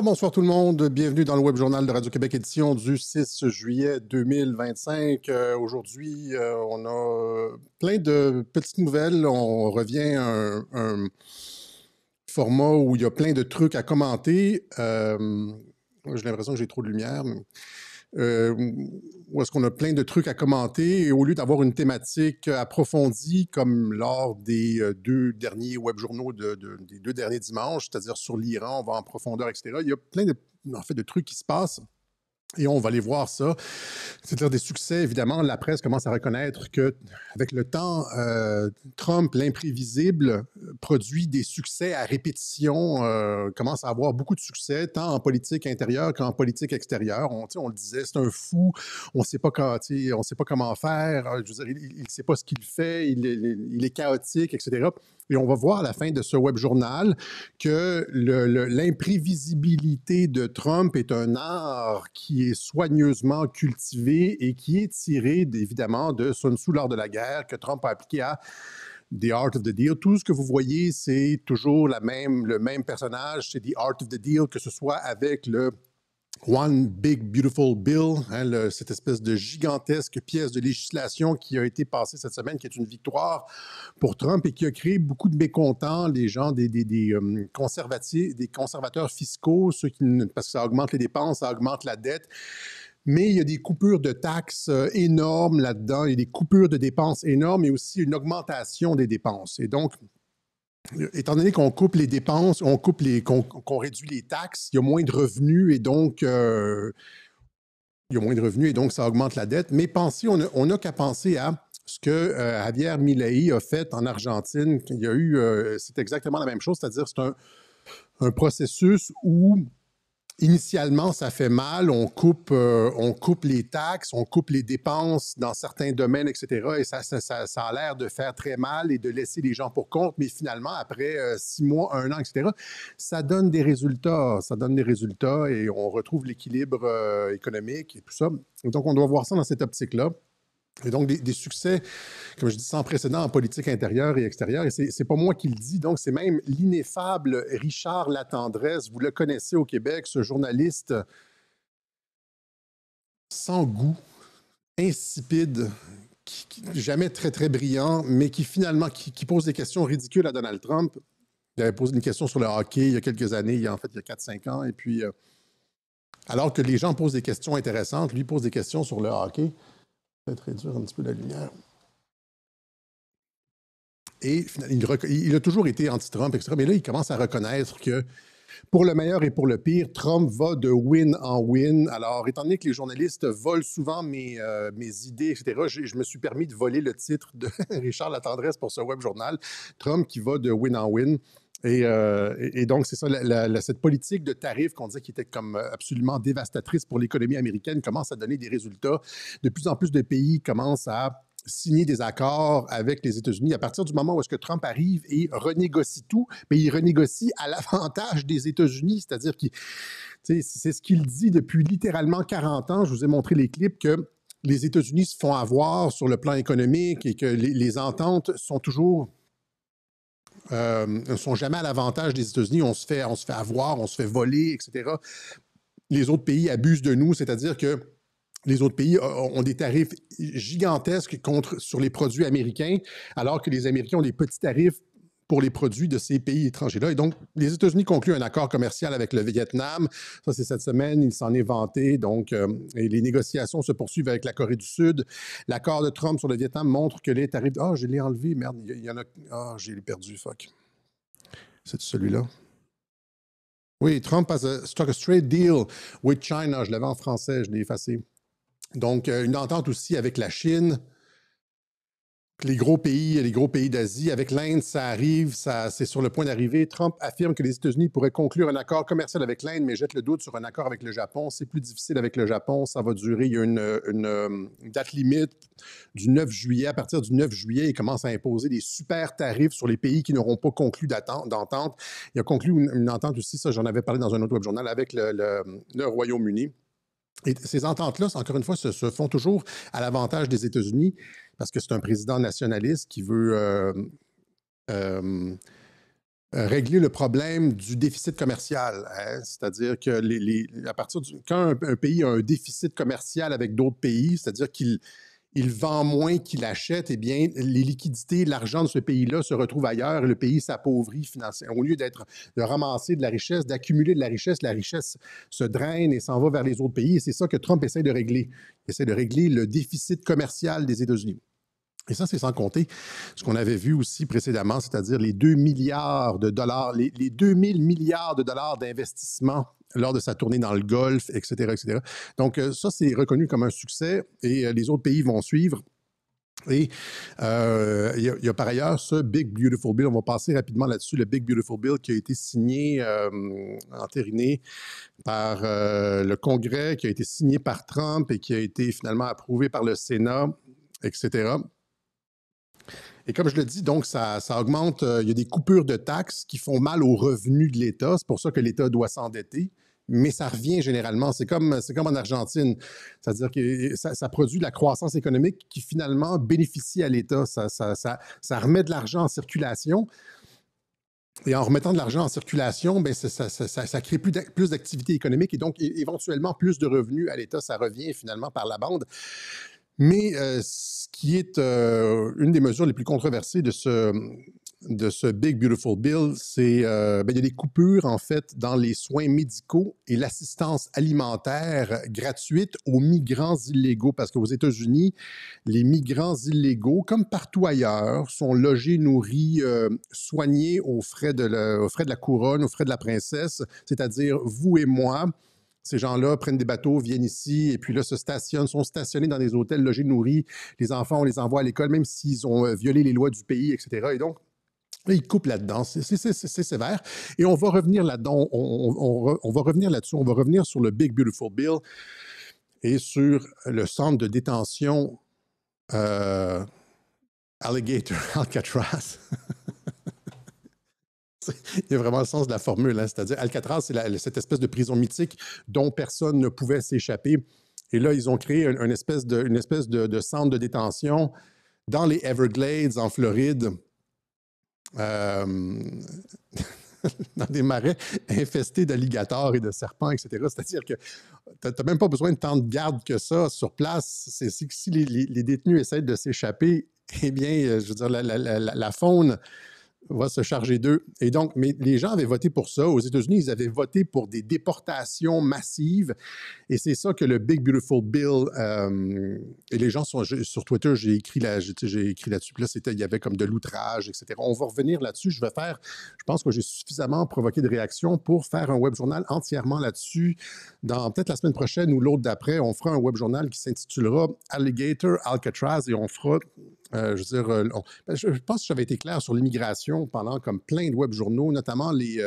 Bonsoir tout le monde. Bienvenue dans le Web Journal de Radio-Québec, édition du 6 juillet 2025. Aujourd'hui, on a plein de petites nouvelles. On revient à un format où il y a plein de trucs à commenter. J'ai l'impression que j'ai trop de lumière. Où est-ce qu'on a plein de trucs à commenter et au lieu d'avoir une thématique approfondie comme lors des deux derniers web journaux des deux derniers dimanches, c'est-à-dire sur l'Iran, on va en profondeur, etc. Il y a plein de trucs qui se passent. Et on va aller voir ça. C'est-à-dire des succès, évidemment, la presse commence à reconnaître qu'avec le temps, Trump, l'imprévisible, produit des succès à répétition, commence à avoir beaucoup de succès, tant en politique intérieure qu'en politique extérieure. On le disait, c'est un fou, on ne sait pas comment faire, je veux dire, il ne sait pas ce qu'il fait, il est chaotique, etc. Et on va voir à la fin de ce web journal que l'imprévisibilité de Trump est un art qui est soigneusement cultivé et qui est tiré évidemment de Sun Tzu, l'art de la guerre, que Trump a appliqué à The Art of the Deal. Tout ce que vous voyez, c'est toujours le même personnage, c'est The Art of the Deal, que ce soit avec le One Big Beautiful Bill, cette espèce de gigantesque pièce de législation qui a été passée cette semaine, qui est une victoire pour Trump et qui a créé beaucoup de mécontents, les gens des conservateurs fiscaux, parce que ça augmente les dépenses, ça augmente la dette. Mais il y a des coupures de taxes énormes là-dedans, il y a des coupures de dépenses énormes et aussi une augmentation des dépenses. Et donc, étant donné qu'on coupe les dépenses, qu'on réduit les taxes, il y a moins de revenus et donc ça augmente la dette. Mais on n'a qu'à penser à ce que Javier Milei a fait en Argentine. C'est exactement la même chose, c'est-à-dire c'est un processus où initialement, ça fait mal, on coupe les taxes, on coupe les dépenses dans certains domaines, etc. Et ça a l'air de faire très mal et de laisser les gens pour compte. Mais finalement, après 6 mois, 1 an, etc., ça donne des résultats. Ça donne des résultats et on retrouve l'équilibre économique et tout ça. Donc, on doit voir ça dans cette optique-là. Et donc, des succès, comme je dis, sans précédent en politique intérieure et extérieure. Et c'est pas moi qui le dis, donc c'est même l'ineffable Richard Latendresse. Vous le connaissez au Québec, ce journaliste sans goût, insipide, jamais très, très brillant, mais qui finalement qui pose des questions ridicules à Donald Trump. Il avait posé une question sur le hockey il y a quelques années, il y a 4-5 ans. Et puis, alors que les gens posent des questions intéressantes, lui pose des questions sur le hockey. Peut-être réduire un petit peu la lumière. Et il a toujours été anti-Trump, etc. Mais là, il commence à reconnaître que pour le meilleur et pour le pire, Trump va de win en win. Alors, étant donné que les journalistes volent souvent mes idées, etc., je me suis permis de voler le titre de Richard Latendresse pour ce web journal. Trump qui va de win en win. Et donc, c'est ça, cette politique de tarifs qu'on disait qui était comme absolument dévastatrice pour l'économie américaine commence à donner des résultats. De plus en plus de pays commencent à signer des accords avec les États-Unis. À partir du moment où est-ce que Trump arrive et renégocie tout, mais il renégocie à l'avantage des États-Unis, c'est-à-dire que c'est ce qu'il dit depuis littéralement 40 ans. Je vous ai montré les clips que les États-Unis se font avoir sur le plan économique et que les ententes sont toujours ne sont jamais à l'avantage des États-Unis. On se fait avoir, on se fait voler, etc. Les autres pays abusent de nous, c'est-à-dire que les autres pays ont des tarifs gigantesques sur les produits américains, alors que les Américains ont des petits tarifs pour les produits de ces pays étrangers-là. Et donc, les États-Unis concluent un accord commercial avec le Vietnam. Ça, c'est cette semaine. Il s'en est vanté. Donc, et les négociations se poursuivent avec la Corée du Sud. L'accord de Trump sur le Vietnam montre que les tarifs... Ah, je l'ai enlevé, merde. Il y en a... Ah, j'ai perdu, fuck. C'est celui-là. Oui, Trump has struck a straight deal with China. Je l'avais en français, je l'ai effacé. Donc, une entente aussi avec la Chine. Les gros pays d'Asie, avec l'Inde, ça arrive, c'est sur le point d'arriver. Trump affirme que les États-Unis pourraient conclure un accord commercial avec l'Inde, mais jette le doute sur un accord avec le Japon. C'est plus difficile avec le Japon, ça va durer. Il y a une date limite du 9 juillet. À partir du 9 juillet, il commence à imposer des super tarifs sur les pays qui n'auront pas conclu d'entente. Il a conclu une entente aussi, ça j'en avais parlé dans un autre web journal, avec le Royaume-Uni. Et ces ententes-là, encore une fois, se font toujours à l'avantage des États-Unis parce que c'est un président nationaliste qui veut régler le problème du déficit commercial, hein. C'est-à-dire que à partir quand un pays a un déficit commercial avec d'autres pays, c'est-à-dire qu'il vend moins qu'il achète, eh bien, les liquidités, l'argent de ce pays-là se retrouve ailleurs et le pays s'appauvrit financièrement. Au lieu de ramasser de la richesse, d'accumuler de la richesse se draine et s'en va vers les autres pays. Et c'est ça que Trump essaie de régler. Il essaie de régler le déficit commercial des États-Unis. Et ça, c'est sans compter ce qu'on avait vu aussi précédemment, c'est-à-dire les 2 milliards de dollars, les 2000 milliards de dollars d'investissement lors de sa tournée dans le Golfe, etc., etc. Donc, ça, c'est reconnu comme un succès et les autres pays vont suivre. Et il y a par ailleurs ce Big Beautiful Bill, on va passer rapidement là-dessus, le Big Beautiful Bill qui a été signé, entériné par le Congrès, qui a été signé par Trump et qui a été finalement approuvé par le Sénat, etc. Et comme je le dis, donc, ça augmente. Il y a des coupures de taxes qui font mal aux revenus de l'État. C'est pour ça que l'État doit s'endetter. Mais ça revient généralement. C'est comme en Argentine. C'est-à-dire que ça produit de la croissance économique qui finalement bénéficie à l'État. Ça remet de l'argent en circulation. Et en remettant de l'argent en circulation, ben ça crée plus d'activité économique et donc éventuellement plus de revenus à l'État. Ça revient finalement par la bande. Mais ce qui est une des mesures les plus controversées de ce Big Beautiful Bill, c'est il y a des coupures, en fait, dans les soins médicaux et l'assistance alimentaire gratuite aux migrants illégaux. Parce qu'aux États-Unis, les migrants illégaux, comme partout ailleurs, sont logés, nourris, soignés aux frais de la couronne, aux frais de la princesse, c'est-à-dire vous et moi. Ces gens-là prennent des bateaux, viennent ici, et puis là, sont stationnés dans des hôtels logés, nourris. Les enfants, on les envoie à l'école, même s'ils ont violé les lois du pays, etc. Et donc, là, ils coupent là-dedans. C'est sévère. Et on va revenir là-dedans. On va revenir là-dessus. On va revenir sur le Big Beautiful Bill et sur le centre de détention Alligator Alcatraz. Il y a vraiment le sens de la formule, hein? C'est-à-dire Alcatraz, c'est cette espèce de prison mythique dont personne ne pouvait s'échapper. Et là, ils ont créé une espèce de centre de détention dans les Everglades, en Floride, dans des marais infestés d'alligators et de serpents, etc. C'est-à-dire que tu n'as même pas besoin de tant de garde que ça sur place. C'est que si les détenus essaient de s'échapper, eh bien, je veux dire, la faune va se charger d'eux. Et donc, mais les gens avaient voté pour ça. Aux États-Unis, ils avaient voté pour des déportations massives. Et c'est ça que le Big Beautiful Bill... et les gens sont... Sur Twitter, j'ai écrit là-dessus. Puis là, il y avait comme de l'outrage, etc. On va revenir là-dessus. Je pense que j'ai suffisamment provoqué de réactions pour faire un web journal entièrement là-dessus. Dans peut-être la semaine prochaine ou l'autre d'après, on fera un web journal qui s'intitulera Alligator Alcatraz et on fera... je pense que j'avais été clair sur l'immigration pendant comme plein de web journaux, notamment les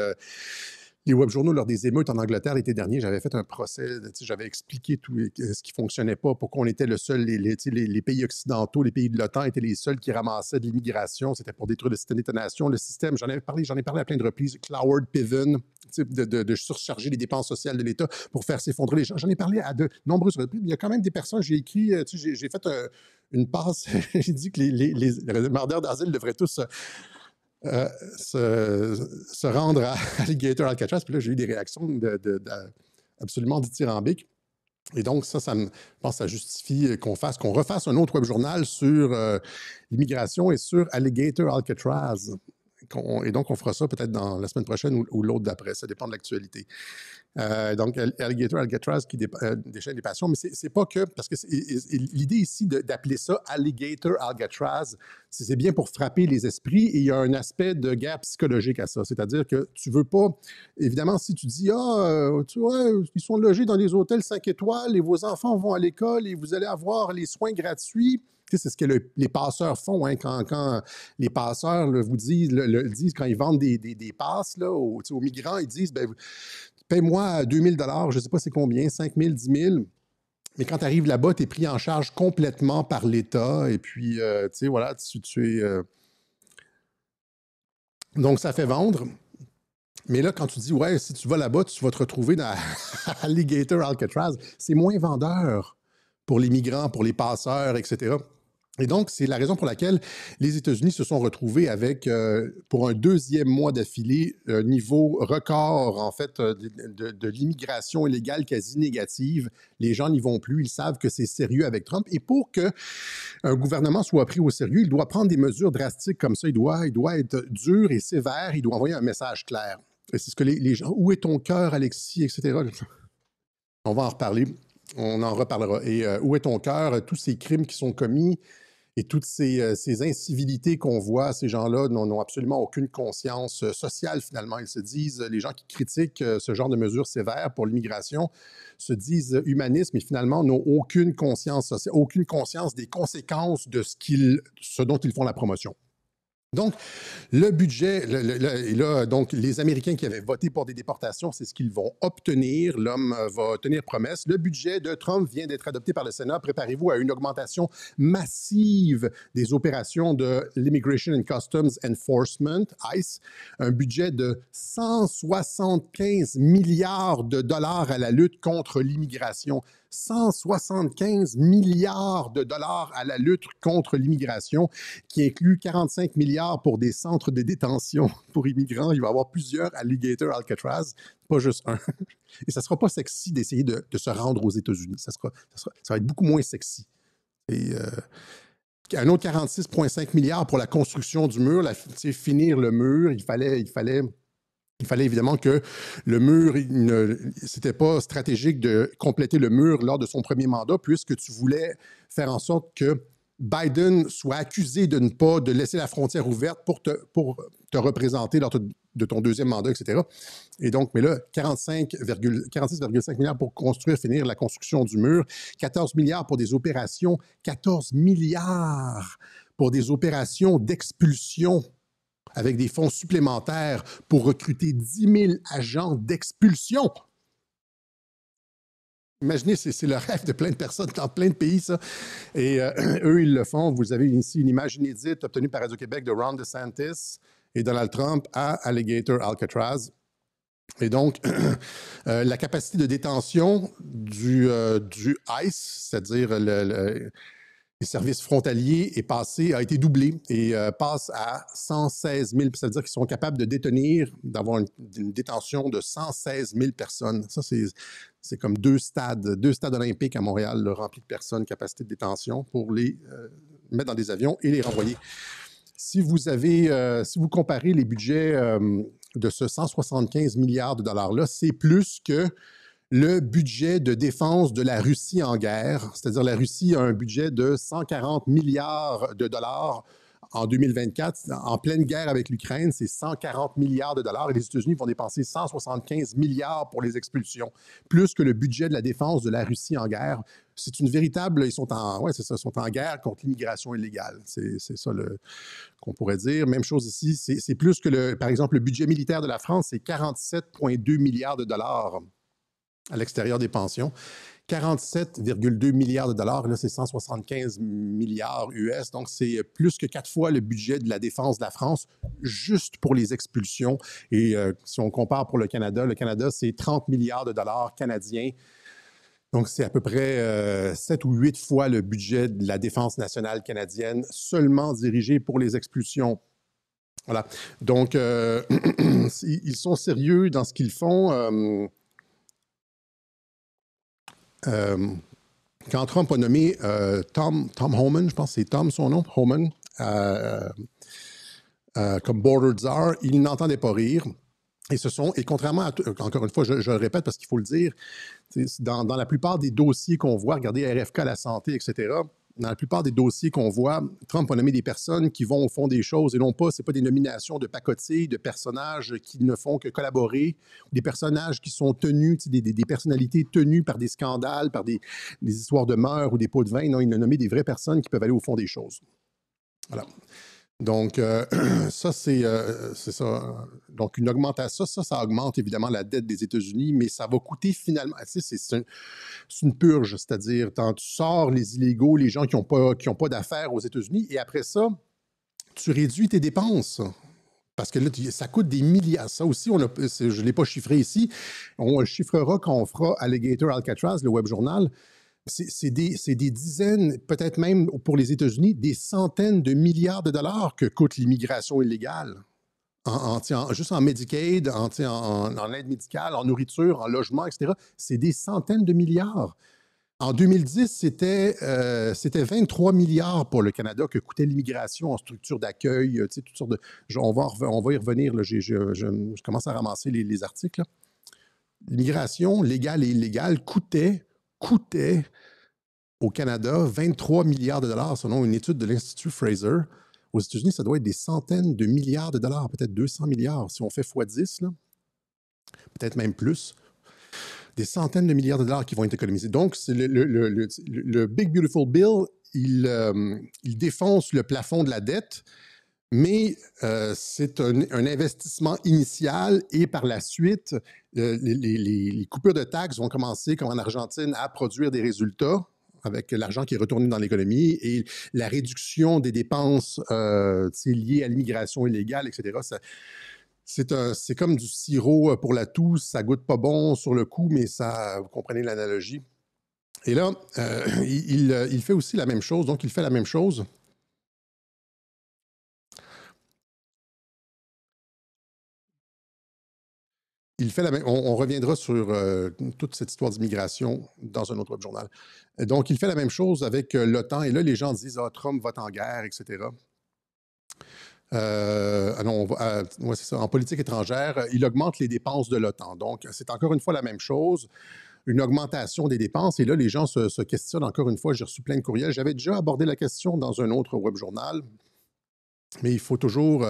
web journaux lors des émeutes en Angleterre l'été dernier. J'avais fait un procès, j'avais expliqué tout ce qui ne fonctionnait pas, pourquoi on était le seul, les pays occidentaux, les pays de l'OTAN étaient les seuls qui ramassaient de l'immigration. C'était pour détruire le système d'État-nation. Le système, j'en ai parlé à plein de reprises, Cloward Piven, de surcharger les dépenses sociales de l'État pour faire s'effondrer les gens. J'en ai parlé à de nombreuses reprises. Il y a quand même des personnes, j'ai écrit, j'ai fait une passe, j'ai dit que les demandeurs d'asile devraient tous se rendre à Alligator Alcatraz. Puis là, j'ai eu des réactions absolument dithyrambiques. Et donc, je pense que ça justifie qu'on refasse un autre web journal sur l'immigration et sur Alligator Alcatraz. Et donc, on fera ça peut-être dans la semaine prochaine ou l'autre d'après. Ça dépend de l'actualité. Donc, Alligator Alcatraz qui déchaîne les passions, mais c'est pas que... Parce que l'idée ici d'appeler ça Alligator Alcatraz, c'est bien pour frapper les esprits et il y a un aspect de guerre psychologique à ça. C'est-à-dire que tu veux pas... Évidemment, si tu dis, tu vois, ils sont logés dans des hôtels 5 étoiles et vos enfants vont à l'école et vous allez avoir les soins gratuits... C'est ce que les passeurs font, hein, quand les passeurs vous disent, quand ils vendent des passes là, aux migrants, ils disent, ben, paye-moi 2 000 $, je ne sais pas c'est combien, 5 000, 10 000. Mais quand tu arrives là-bas, tu es pris en charge complètement par l'État. Et puis, tu sais, voilà, tu es... Donc, ça fait vendre. Mais là, quand tu dis, ouais, si tu vas là-bas, tu vas te retrouver dans Alligator Alcatraz, c'est moins vendeur pour les migrants, pour les passeurs, etc. Et donc, c'est la raison pour laquelle les États-Unis se sont retrouvés avec, pour un deuxième mois d'affilée, un niveau record, en fait, de l'immigration illégale quasi négative. Les gens n'y vont plus, ils savent que c'est sérieux avec Trump. Et pour qu'un gouvernement soit pris au sérieux, il doit prendre des mesures drastiques comme ça. Il doit être dur et sévère, il doit envoyer un message clair. Et c'est ce que les gens... Où est ton cœur, Alexis, etc. On va en reparler. On en reparlera. Et où est ton cœur? Tous ces crimes qui sont commis et toutes ces incivilités qu'on voit, ces gens-là n'ont absolument aucune conscience sociale, finalement. Ils se disent, les gens qui critiquent ce genre de mesures sévères pour l'immigration se disent humanistes, mais finalement n'ont aucune conscience sociale, aucune conscience des conséquences de ce dont ils font la promotion. Donc, le budget, donc, les Américains qui avaient voté pour des déportations, c'est ce qu'ils vont obtenir. L'homme va tenir promesse. Le budget de Trump vient d'être adopté par le Sénat. Préparez-vous à une augmentation massive des opérations de l'Immigration and Customs Enforcement, ICE, un budget de 175 milliards de dollars à la lutte contre l'immigration. 175 milliards de dollars à la lutte contre l'immigration, qui inclut 45 milliards pour des centres de détention pour immigrants. Il va y avoir plusieurs alligators Alcatraz, pas juste un. Et ça ne sera pas sexy d'essayer de se rendre aux États-Unis. Ça va être beaucoup moins sexy. Et un autre 46,5 milliards pour la construction du mur, finir le mur. Il fallait évidemment que le mur, c'était pas stratégique de compléter le mur lors de son premier mandat, puisque tu voulais faire en sorte que Biden soit accusé de laisser la frontière ouverte pour te représenter lors de ton deuxième mandat, etc. Et donc, mais là, 46,5 milliards pour finir la construction du mur, 14 milliards pour des opérations, 14 milliards pour des opérations d'expulsion, avec des fonds supplémentaires pour recruter 10 000 agents d'expulsion. Imaginez, c'est le rêve de plein de personnes dans plein de pays, ça. Et eux, ils le font. Vous avez ici une image inédite obtenue par Radio-Québec de Ron DeSantis et Donald Trump à Alligator Alcatraz. Et donc, la capacité de détention du ICE, c'est-à-dire les services frontaliers a été doublé et passe à 116 000. Ça veut dire qu'ils sont capables d'avoir une détention de 116 000 personnes. Ça, c'est comme deux stades olympiques à Montréal, remplis de personnes, capacité de détention, pour les mettre dans des avions et les renvoyer. Si vous comparez les budgets de ce 175 milliards de dollars-là, c'est plus que le budget de défense de la Russie en guerre, c'est-à-dire la Russie a un budget de 140 milliards de dollars en 2024. En pleine guerre avec l'Ukraine, c'est 140 milliards de dollars et les États-Unis vont dépenser 175 milliards pour les expulsions, plus que le budget de la défense de la Russie en guerre. C'est une véritable... Ils sont en guerre contre l'immigration illégale. C'est ça qu'on pourrait dire. Même chose ici, c'est plus que, par exemple, le budget militaire de la France, c'est 47,2 milliards de dollars à l'extérieur des pensions. 47,2 milliards de dollars, là, c'est 175 milliards US. Donc, c'est plus que 4 fois le budget de la défense de la France, juste pour les expulsions. Et si on compare pour le Canada, c'est 30 milliards de dollars canadiens. Donc, c'est à peu près 7 ou 8 fois le budget de la défense nationale canadienne, seulement dirigé pour les expulsions. Voilà. Donc, ils sont sérieux dans ce qu'ils font. Quand Trump a nommé Tom Homan, je pense que c'est Tom son nom, Homan, comme border czar, il n'entendait pas rire. Et contrairement à, encore une fois, je le répète parce qu'il faut le dire, dans la plupart des dossiers qu'on voit, regardez RFK, la santé, etc., dans la plupart des dossiers qu'on voit, Trump a nommé des personnes qui vont au fond des choses et non pas, c'est pas des nominations de pacotilles, de personnages qui ne font que collaborer, des personnages qui sont tenus, des personnalités tenues par des scandales, par des histoires de meurtres ou des pots de vin. Non, il a nommé des vraies personnes qui peuvent aller au fond des choses. Voilà. Donc, ça, c'est ça. Donc, une augmentation, ça augmente évidemment la dette des États-Unis, mais ça va coûter finalement, c'est une purge, c'est-à-dire, tu sors les illégaux, les gens qui n'ont pas d'affaires aux États-Unis, et après ça, tu réduis tes dépenses. Parce que là, ça coûte des milliards. Ça aussi, je ne l'ai pas chiffré ici. On le chiffrera quand on fera Alligator Alcatraz, le web journal. c'est des dizaines, peut-être même pour les États-Unis, des centaines de milliards de dollars que coûte l'immigration illégale. Juste en Medicaid, en aide médicale, en nourriture, en logement, etc. C'est des centaines de milliards. En 2010, c'était 23 milliards pour le Canada que coûtait l'immigration en structure d'accueil, toutes sortes de... On va y revenir, là, je commence à ramasser les articles. L'immigration légale et illégale coûtait au Canada 23 milliards de dollars selon une étude de l'Institut Fraser. Aux États-Unis, ça doit être des centaines de milliards de dollars, peut-être 200 milliards. Si on fait x10, peut-être même plus. Des centaines de milliards de dollars qui vont être économisés. Donc, c'est le Big Beautiful Bill, il défonce le plafond de la dette, mais c'est un investissement initial et par la suite, les coupures de taxes vont commencer, comme en Argentine, à produire des résultats avec l'argent qui est retourné dans l'économie et la réduction des dépenses liées à l'immigration illégale, etc. C'est comme du sirop pour la toux, ça goûte pas bon sur le coup, mais ça, vous comprenez l'analogie. Et là, il fait aussi la même chose, donc il fait la même chose. On reviendra sur toute cette histoire d'immigration dans un autre web journal. Donc, il fait la même chose avec l'OTAN. Et là, les gens disent « Ah, Trump vote en guerre, etc. » ouais, c'est ça. En politique étrangère, il augmente les dépenses de l'OTAN. Donc, c'est encore une fois la même chose, une augmentation des dépenses. Et là, les gens se questionnent encore une fois. J'ai reçu plein de courriels. J'avais déjà abordé la question dans un autre web journal. Mais il faut toujours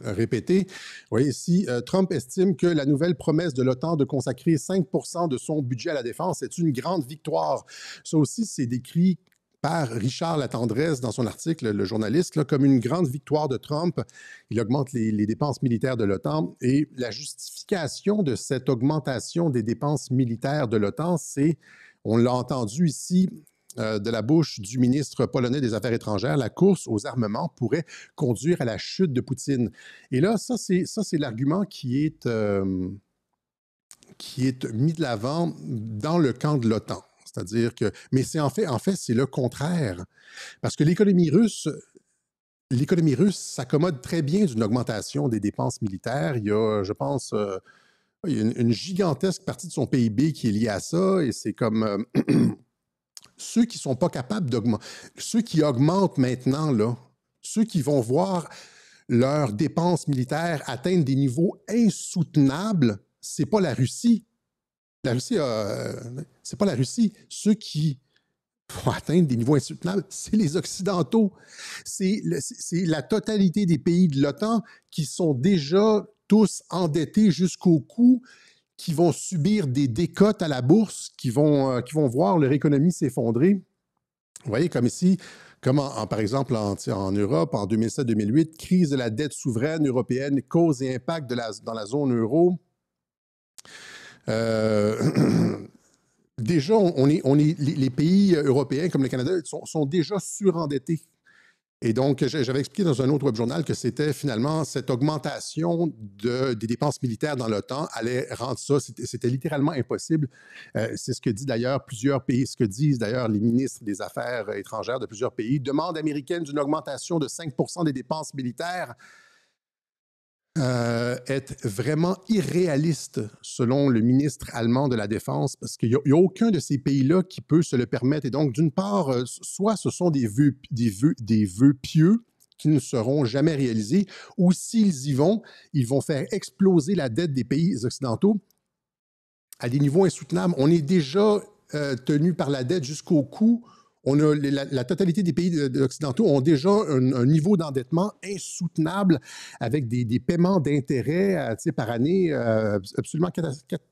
répéter. Vous voyez ici, Trump estime que la nouvelle promesse de l'OTAN de consacrer 5% de son budget à la défense est une grande victoire. Ça aussi, c'est décrit par Richard Latendresse dans son article, le journaliste, là, comme une grande victoire de Trump. Il augmente les dépenses militaires de l'OTAN et la justification de cette augmentation des dépenses militaires de l'OTAN, c'est, on l'a entendu ici, de la bouche du ministre polonais des Affaires étrangères, la course aux armements pourrait conduire à la chute de Poutine. Et là, ça c'est l'argument qui est mis de l'avant dans le camp de l'OTAN. C'est-à-dire que, mais c'est en fait, c'est le contraire. Parce que l'économie russe s'accommode très bien d'une augmentation des dépenses militaires. Il y a, je pense, il y a une gigantesque partie de son PIB qui est liée à ça, et c'est comme... ceux qui ne sont pas capables d'augmenter, ceux qui augmentent maintenant, là, ceux qui vont voir leurs dépenses militaires atteindre des niveaux insoutenables, ce n'est pas la Russie. La Russie, c'est pas la Russie. Ceux qui vont atteindre des niveaux insoutenables, c'est les Occidentaux. C'est la totalité des pays de l'OTAN qui sont déjà tous endettés jusqu'au cou, qui vont subir des décotes à la bourse, qui vont voir leur économie s'effondrer. Vous voyez, comme ici, comme par exemple en Europe, en 2007-2008, crise de la dette souveraine européenne, cause et impact dans la zone euro. Déjà, les pays européens comme le Canada sont déjà surendettés. Et donc, j'avais expliqué dans un autre web journal que c'était finalement cette augmentation des dépenses militaires dans l'OTAN allait rendre ça, c'était littéralement impossible. C'est ce que dit d'ailleurs plusieurs pays, ce que disent d'ailleurs les ministres des Affaires étrangères de plusieurs pays. Demande américaine d'une augmentation de 5% des dépenses militaires est vraiment irréaliste, selon le ministre allemand de la Défense, parce qu'il n'y a aucun de ces pays-là qui peut se le permettre. Et donc, d'une part, soit ce sont des vœux pieux qui ne seront jamais réalisés, ou s'ils y vont, ils vont faire exploser la dette des pays occidentaux à des niveaux insoutenables. On est déjà tenu par la dette jusqu'au cou. On a la totalité des pays occidentaux ont déjà un niveau d'endettement insoutenable avec des paiements d'intérêts par année absolument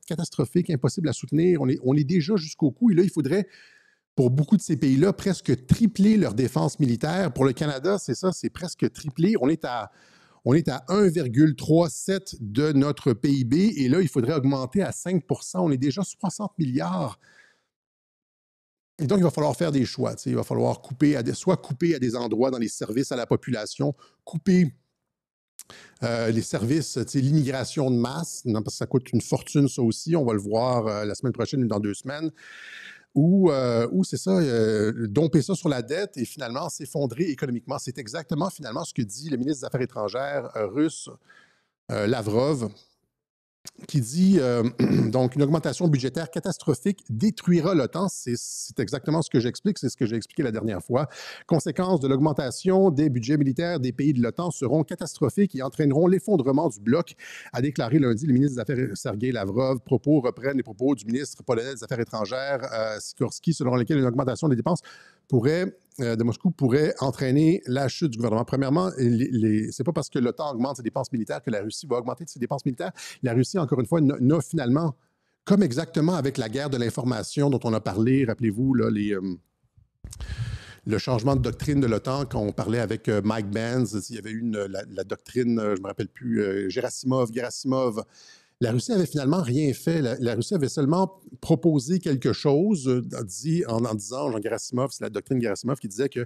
catastrophiques, impossibles à soutenir. On est déjà jusqu'au cou. Et là, il faudrait, pour beaucoup de ces pays-là, presque tripler leurs défenses militaires. Pour le Canada, c'est ça, c'est presque triplé. On est à 1,37 de notre PIB et là, il faudrait augmenter à 5%. On est déjà 60 milliards. Et donc, il va falloir faire des choix. Il va falloir soit couper à des endroits dans les services à la population, couper les services, l'immigration de masse, non, parce que ça coûte une fortune, ça aussi. On va le voir la semaine prochaine ou dans 2 semaines. ou c'est ça, domper ça sur la dette et finalement s'effondrer économiquement. C'est exactement finalement ce que dit le ministre des Affaires étrangères russe, Lavrov, qui dit donc une augmentation budgétaire catastrophique détruira l'OTAN. C'est exactement ce que j'explique, c'est ce que j'ai expliqué la dernière fois. Conséquences de l'augmentation des budgets militaires des pays de l'OTAN seront catastrophiques et entraîneront l'effondrement du bloc, a déclaré lundi le ministre des Affaires Sergei Lavrov. Propos reprennent les propos du ministre polonais des Affaires étrangères, Sikorski, selon lesquels une augmentation des dépenses de Moscou pourrait entraîner la chute du gouvernement. Premièrement, c'est pas parce que l'OTAN augmente ses dépenses militaires que la Russie va augmenter ses dépenses militaires. La Russie, encore une fois, n'a finalement, comme exactement avec la guerre de l'information dont on a parlé, rappelez-vous, là, le changement de doctrine de l'OTAN, quand on parlait avec Mike Benz, il y avait eu la doctrine, je ne me rappelle plus, Gerasimov. La Russie avait finalement rien fait. La Russie avait seulement proposé quelque chose, en disant, Jean Gerasimov, c'est la doctrine Gerasimov qui disait que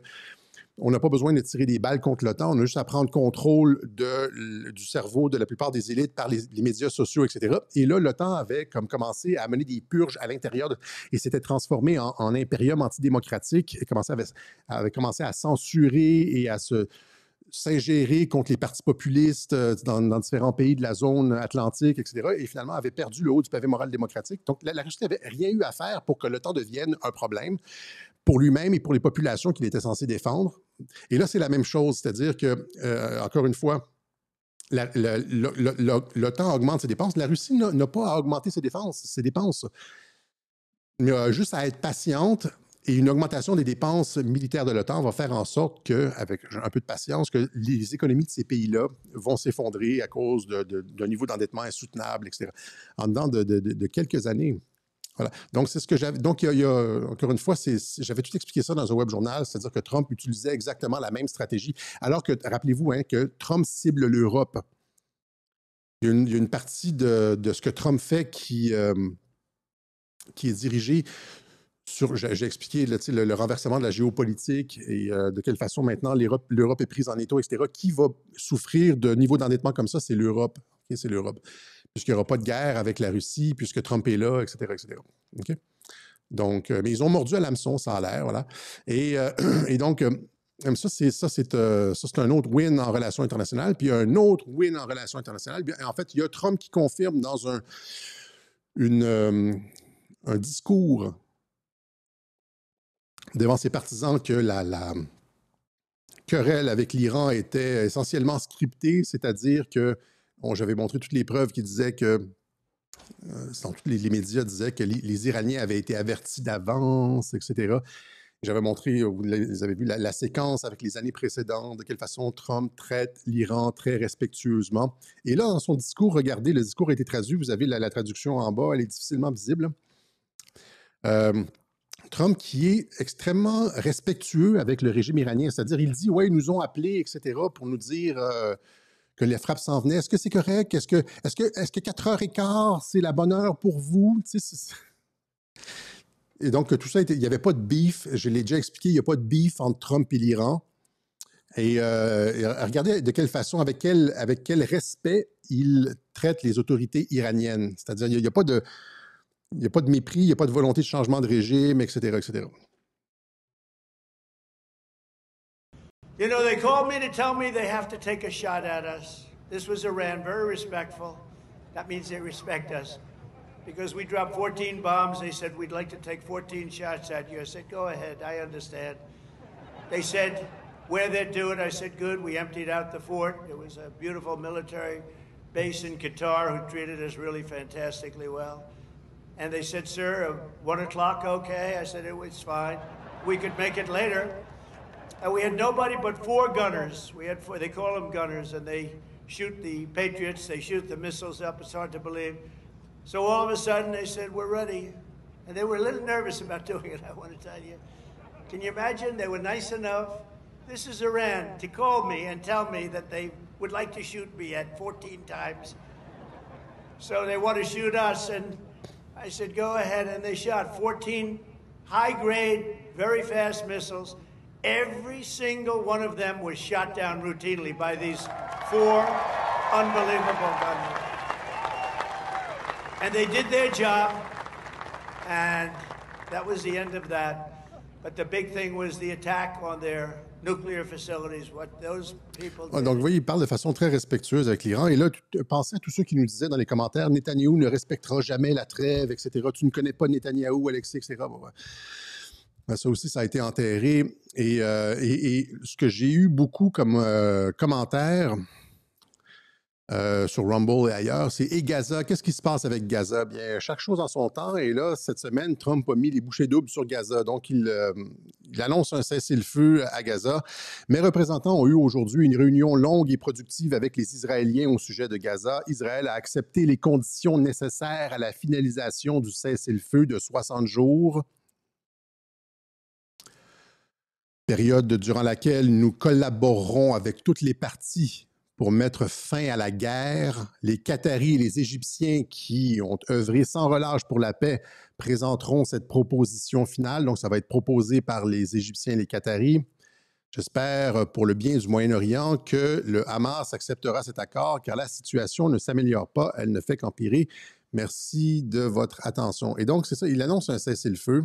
on n'a pas besoin de tirer des balles contre l'OTAN, on a juste à prendre contrôle du cerveau de la plupart des élites par les médias sociaux, etc. Et là, l'OTAN avait commencé à mener des purges à l'intérieur et s'était transformé en impérium antidémocratique et avait commencé à censurer et à s'ingérer contre les partis populistes dans différents pays de la zone atlantique, etc., et finalement avait perdu le haut du pavé moral démocratique. Donc, la Russie n'avait rien eu à faire pour que l'OTAN devienne un problème pour lui-même et pour les populations qu'il était censé défendre. Et là, c'est la même chose, c'est-à-dire que, encore une fois, l'OTAN augmente ses dépenses. La Russie n'a pas à augmenter ses dépenses, mais juste à être patiente. Et une augmentation des dépenses militaires de l'OTAN va faire en sorte qu'avec un peu de patience, que les économies de ces pays-là vont s'effondrer à cause d'un niveau d'endettement insoutenable, etc. En dedans de quelques années. Voilà. Donc, c'est ce que j'avais. Donc, encore une fois, j'avais tout expliqué ça dans un web journal, c'est-à-dire que Trump utilisait exactement la même stratégie, alors que, rappelez-vous, que Trump cible l'Europe. Il y a une partie de ce que Trump fait qui est dirigée j'ai expliqué le renversement de la géopolitique et de quelle façon maintenant l'Europe est prise en étau, etc. Qui va souffrir de niveau d'endettement comme ça? C'est l'Europe. Okay? C'est l'Europe. Puisqu'il n'y aura pas de guerre avec la Russie, puisque Trump est là, etc. etc. Okay? Donc, mais ils ont mordu à l'hameçon, ça a l'air, voilà. Et donc, ça, c'est un autre win en relations internationales. Puis un autre win en relations internationales. En fait, il y a Trump qui confirme dans un discours devant ses partisans que la querelle avec l'Iran était essentiellement scriptée, c'est-à-dire que j'avais montré toutes les preuves qui disaient que, tous les médias disaient que les Iraniens avaient été avertis d'avance, etc. J'avais montré, vous avez vu la séquence avec les années précédentes, de quelle façon Trump traite l'Iran très respectueusement. Et là, dans son discours, regardez, le discours a été traduit, vous avez la traduction en bas, elle est difficilement visible. Trump qui est extrêmement respectueux avec le régime iranien, c'est-à-dire il dit, ouais, ils nous ont appelés, etc., pour nous dire que les frappes s'en venaient. Est-ce que c'est correct? Est-ce que 4h15, c'est la bonne heure pour vous? Et donc, tout ça, il n'y avait pas de beef. Je l'ai déjà expliqué, il n'y a pas de beef entre Trump et l'Iran. Et regardez de quelle façon, avec quel respect il traite les autorités iraniennes. C'est-à-dire, il n'y a pas de mépris, il n'y a pas de volonté de changement de régime, etc., etc. You know, they called me to tell me they have to take a shot at us. This was Iran, very respectful. That means they respect us. Because we dropped 14 bombs, they said, we'd like to take 14 shots at you. I said, go ahead, I understand. They said, where they'd do it, I said, good. We emptied out the fort. It was a beautiful military base in Qatar who treated us really fantastically well. And they said, sir, 1 o'clock, okay? I said, it's fine. We could make it later. And we had nobody but 4 gunners. We had 4, they call them gunners, and they shoot the Patriots, they shoot the missiles up. It's hard to believe. So all of a sudden, they said, we're ready. And they were a little nervous about doing it, I want to tell you. Can you imagine? They were nice enough. This is Iran, to call me and tell me that they would like to shoot me at 14 times. So they want to shoot us, and I said, go ahead, and they shot 14 high-grade, very fast missiles. Every single one of them was shot down routinely by these 4 unbelievable gunners. And they did their job, and That was the end of that. But the big thing was the attack on their nuclear facilities, what those people did. Donc, vous voyez, il parle de façon très respectueuse avec l'Iran. Et là, pensez à tous ceux qui nous disaient dans les commentaires, Netanyahou ne respectera jamais la trêve, etc. Tu ne connais pas Netanyahou, Alexis, etc. Bon, ouais. Ben, ça aussi, ça a été enterré. Et ce que j'ai eu beaucoup comme commentaires sur Rumble et ailleurs, c'est « Et Gaza, qu'est-ce qui se passe avec Gaza? » Bien, chaque chose en son temps. Et là, cette semaine, Trump a mis les bouchées doubles sur Gaza. Donc, il annonce un cessez-le-feu à Gaza. Mes représentants ont eu aujourd'hui une réunion longue et productive avec les Israéliens au sujet de Gaza. Israël a accepté les conditions nécessaires à la finalisation du cessez-le-feu de 60 jours. Période durant laquelle nous collaborerons avec toutes les parties pour mettre fin à la guerre. Les Qataris et les Égyptiens qui ont œuvré sans relâche pour la paix présenteront cette proposition finale. Donc, ça va être proposé par les Égyptiens et les Qataris. J'espère, pour le bien du Moyen-Orient, que le Hamas acceptera cet accord, car la situation ne s'améliore pas, elle ne fait qu'empirer. Merci de votre attention. Et donc, c'est ça, il annonce un cessez-le-feu.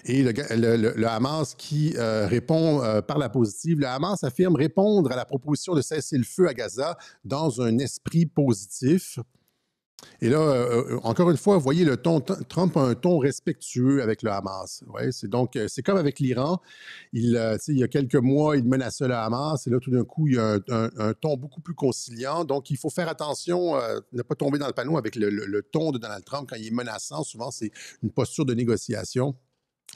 Et le Hamas qui répond par la positive, le Hamas affirme répondre à la proposition de cessez-le-feu à Gaza dans un esprit positif. Et là, encore une fois, vous voyez, Trump a un ton respectueux avec le Hamas. Ouais, c'est comme avec l'Iran. Il y a quelques mois, il menaçait le Hamas, et là, tout d'un coup, il y a un ton beaucoup plus conciliant. Donc, il faut faire attention, ne pas tomber dans le panneau avec le ton de Donald Trump quand il est menaçant. Souvent, c'est une posture de négociation.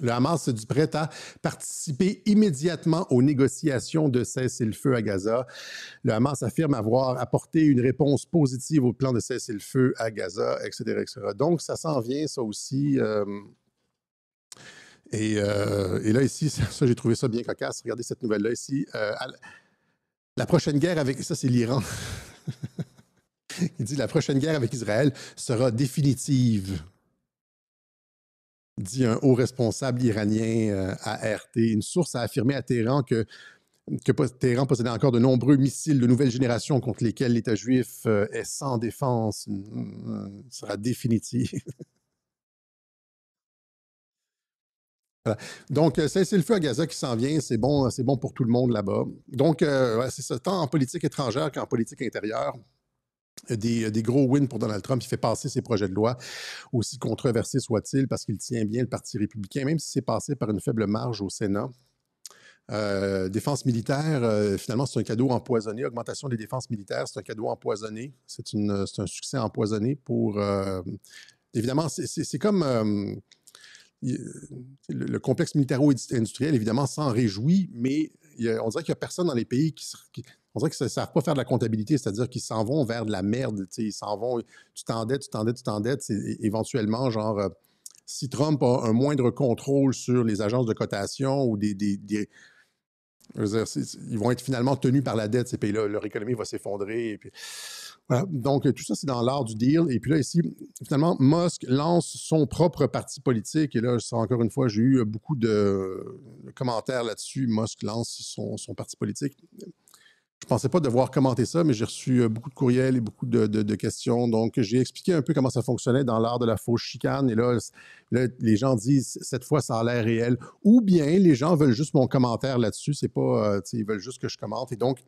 Le Hamas se dit prêt à participer immédiatement aux négociations de cessez-le-feu à Gaza. Le Hamas affirme avoir apporté une réponse positive au plan de cessez-le-feu à Gaza, etc., etc. Donc, ça s'en vient, ça aussi. Et là, ici, ça, j'ai trouvé ça bien cocasse. Regardez cette nouvelle-là ici. La prochaine guerre avec... Ça, c'est l'Iran. Il dit la prochaine guerre avec Israël sera définitive, dit un haut responsable iranien à RT. Une source a affirmé à Téhéran que Téhéran possédait encore de nombreux missiles de nouvelle génération contre lesquels l'État juif est sans défense. Sera définitive. Voilà. Donc, cessez-le-feu à Gaza qui s'en vient, c'est bon pour tout le monde là-bas. Donc, ouais, c'est ça, tant en politique étrangère qu'en politique intérieure. Des gros wins pour Donald Trump. Il fait passer ses projets de loi, aussi controversés soient-ils, parce qu'il tient bien le Parti républicain, même si c'est passé par une faible marge au Sénat. Défense militaire, finalement, c'est un cadeau empoisonné. Augmentation des défenses militaires, c'est un cadeau empoisonné. C'est un succès empoisonné pour... évidemment, c'est comme... le complexe militaro-industriel, évidemment, s'en réjouit, mais on dirait qu'il n'y a personne dans les pays on dirait qu'ils ne savent pas faire de la comptabilité, c'est-à-dire qu'ils s'en vont vers de la merde. Ils s'en vont, tu t'endettes. Éventuellement, genre, si Trump a un moindre contrôle sur les agences de cotation ou je veux dire, ils vont être finalement tenus par la dette, ces pays-là. Leur économie va s'effondrer. Et puis, voilà. Donc, tout ça, c'est dans l'art du deal. Et puis là, ici, finalement, Musk lance son propre parti politique. Et là, encore une fois, j'ai eu beaucoup de commentaires là-dessus. Musk lance son parti politique. Je ne pensais pas devoir commenter ça, mais j'ai reçu beaucoup de courriels et beaucoup de questions. Donc, j'ai expliqué un peu comment ça fonctionnait dans l'art de la fausse chicane. Et là, les gens disent, cette fois, ça a l'air réel. Ou bien, les gens veulent juste mon commentaire là-dessus. C'est pas, ils veulent juste que je commente. Et donc,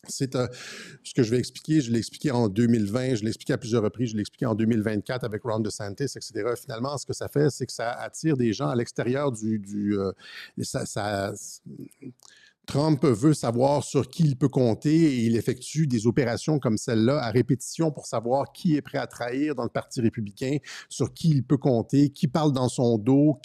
c'est ce que je vais expliquer. Je l'ai expliqué en 2020, je l'ai expliqué à plusieurs reprises, je l'ai expliqué en 2024 avec Ron DeSantis, etc. Finalement, ce que ça fait, c'est que ça attire des gens à l'extérieur Trump veut savoir sur qui il peut compter et il effectue des opérations comme celle-là à répétition pour savoir qui est prêt à trahir dans le Parti républicain, sur qui il peut compter, qui parle dans son dos,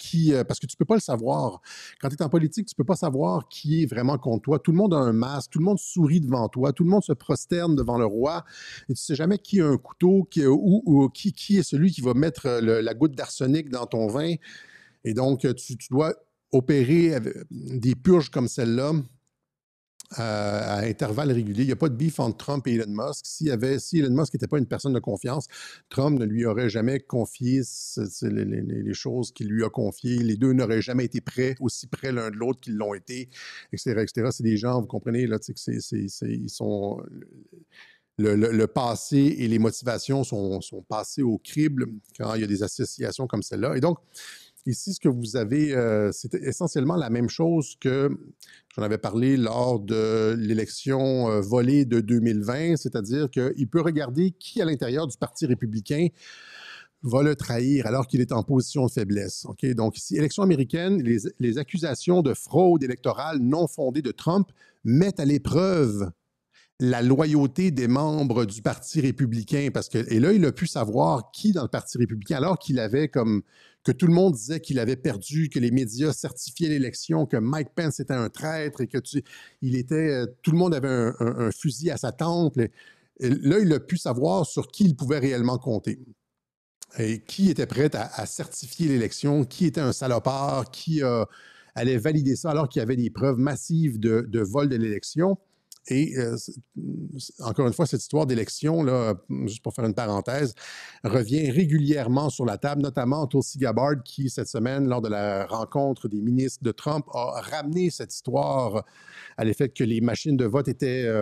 parce que tu ne peux pas le savoir. Quand tu es en politique, tu ne peux pas savoir qui est vraiment contre toi. Tout le monde a un masque, tout le monde sourit devant toi, tout le monde se prosterne devant le roi et tu ne sais jamais qui a un couteau ou qui est celui qui va mettre la goutte d'arsenic dans ton vin. Et donc, tu dois opérer des purges comme celle-là à intervalles réguliers. Il n'y a pas de beef entre Trump et Elon Musk. Si Elon Musk n'était pas une personne de confiance, Trump ne lui aurait jamais confié les choses qu'il lui a confiées. Les deux n'auraient jamais été aussi près l'un de l'autre qu'ils l'ont été, etc., etc. C'est des gens, vous comprenez, là, ils sont... le passé et les motivations sont passés au crible quand il y a des associations comme celle-là. Et donc, ici, ce que vous avez, c'est essentiellement la même chose que j'en avais parlé lors de l'élection volée de 2020, c'est-à-dire qu'il peut regarder qui, à l'intérieur du Parti républicain, va le trahir alors qu'il est en position de faiblesse. Okay? Donc, ici, élection américaine, les accusations de fraude électorale non fondée de Trump mettent à l'épreuve la loyauté des membres du Parti républicain, et là, il a pu savoir qui dans le Parti républicain, alors qu'il avait que tout le monde disait qu'il avait perdu, que les médias certifiaient l'élection, que Mike Pence était un traître et que tout le monde avait un fusil à sa tempe. Et là, il a pu savoir sur qui il pouvait réellement compter. Et qui était prêt à certifier l'élection, qui était un salopard, qui allait valider ça alors qu'il y avait des preuves massives de vol de l'élection. Et encore une fois, cette histoire d'élection, là, juste pour faire une parenthèse, revient régulièrement sur la table, notamment Tulsi Gabbard, qui, cette semaine, lors de la rencontre des ministres de Trump, a ramené cette histoire à l'effet que les machines de vote étaient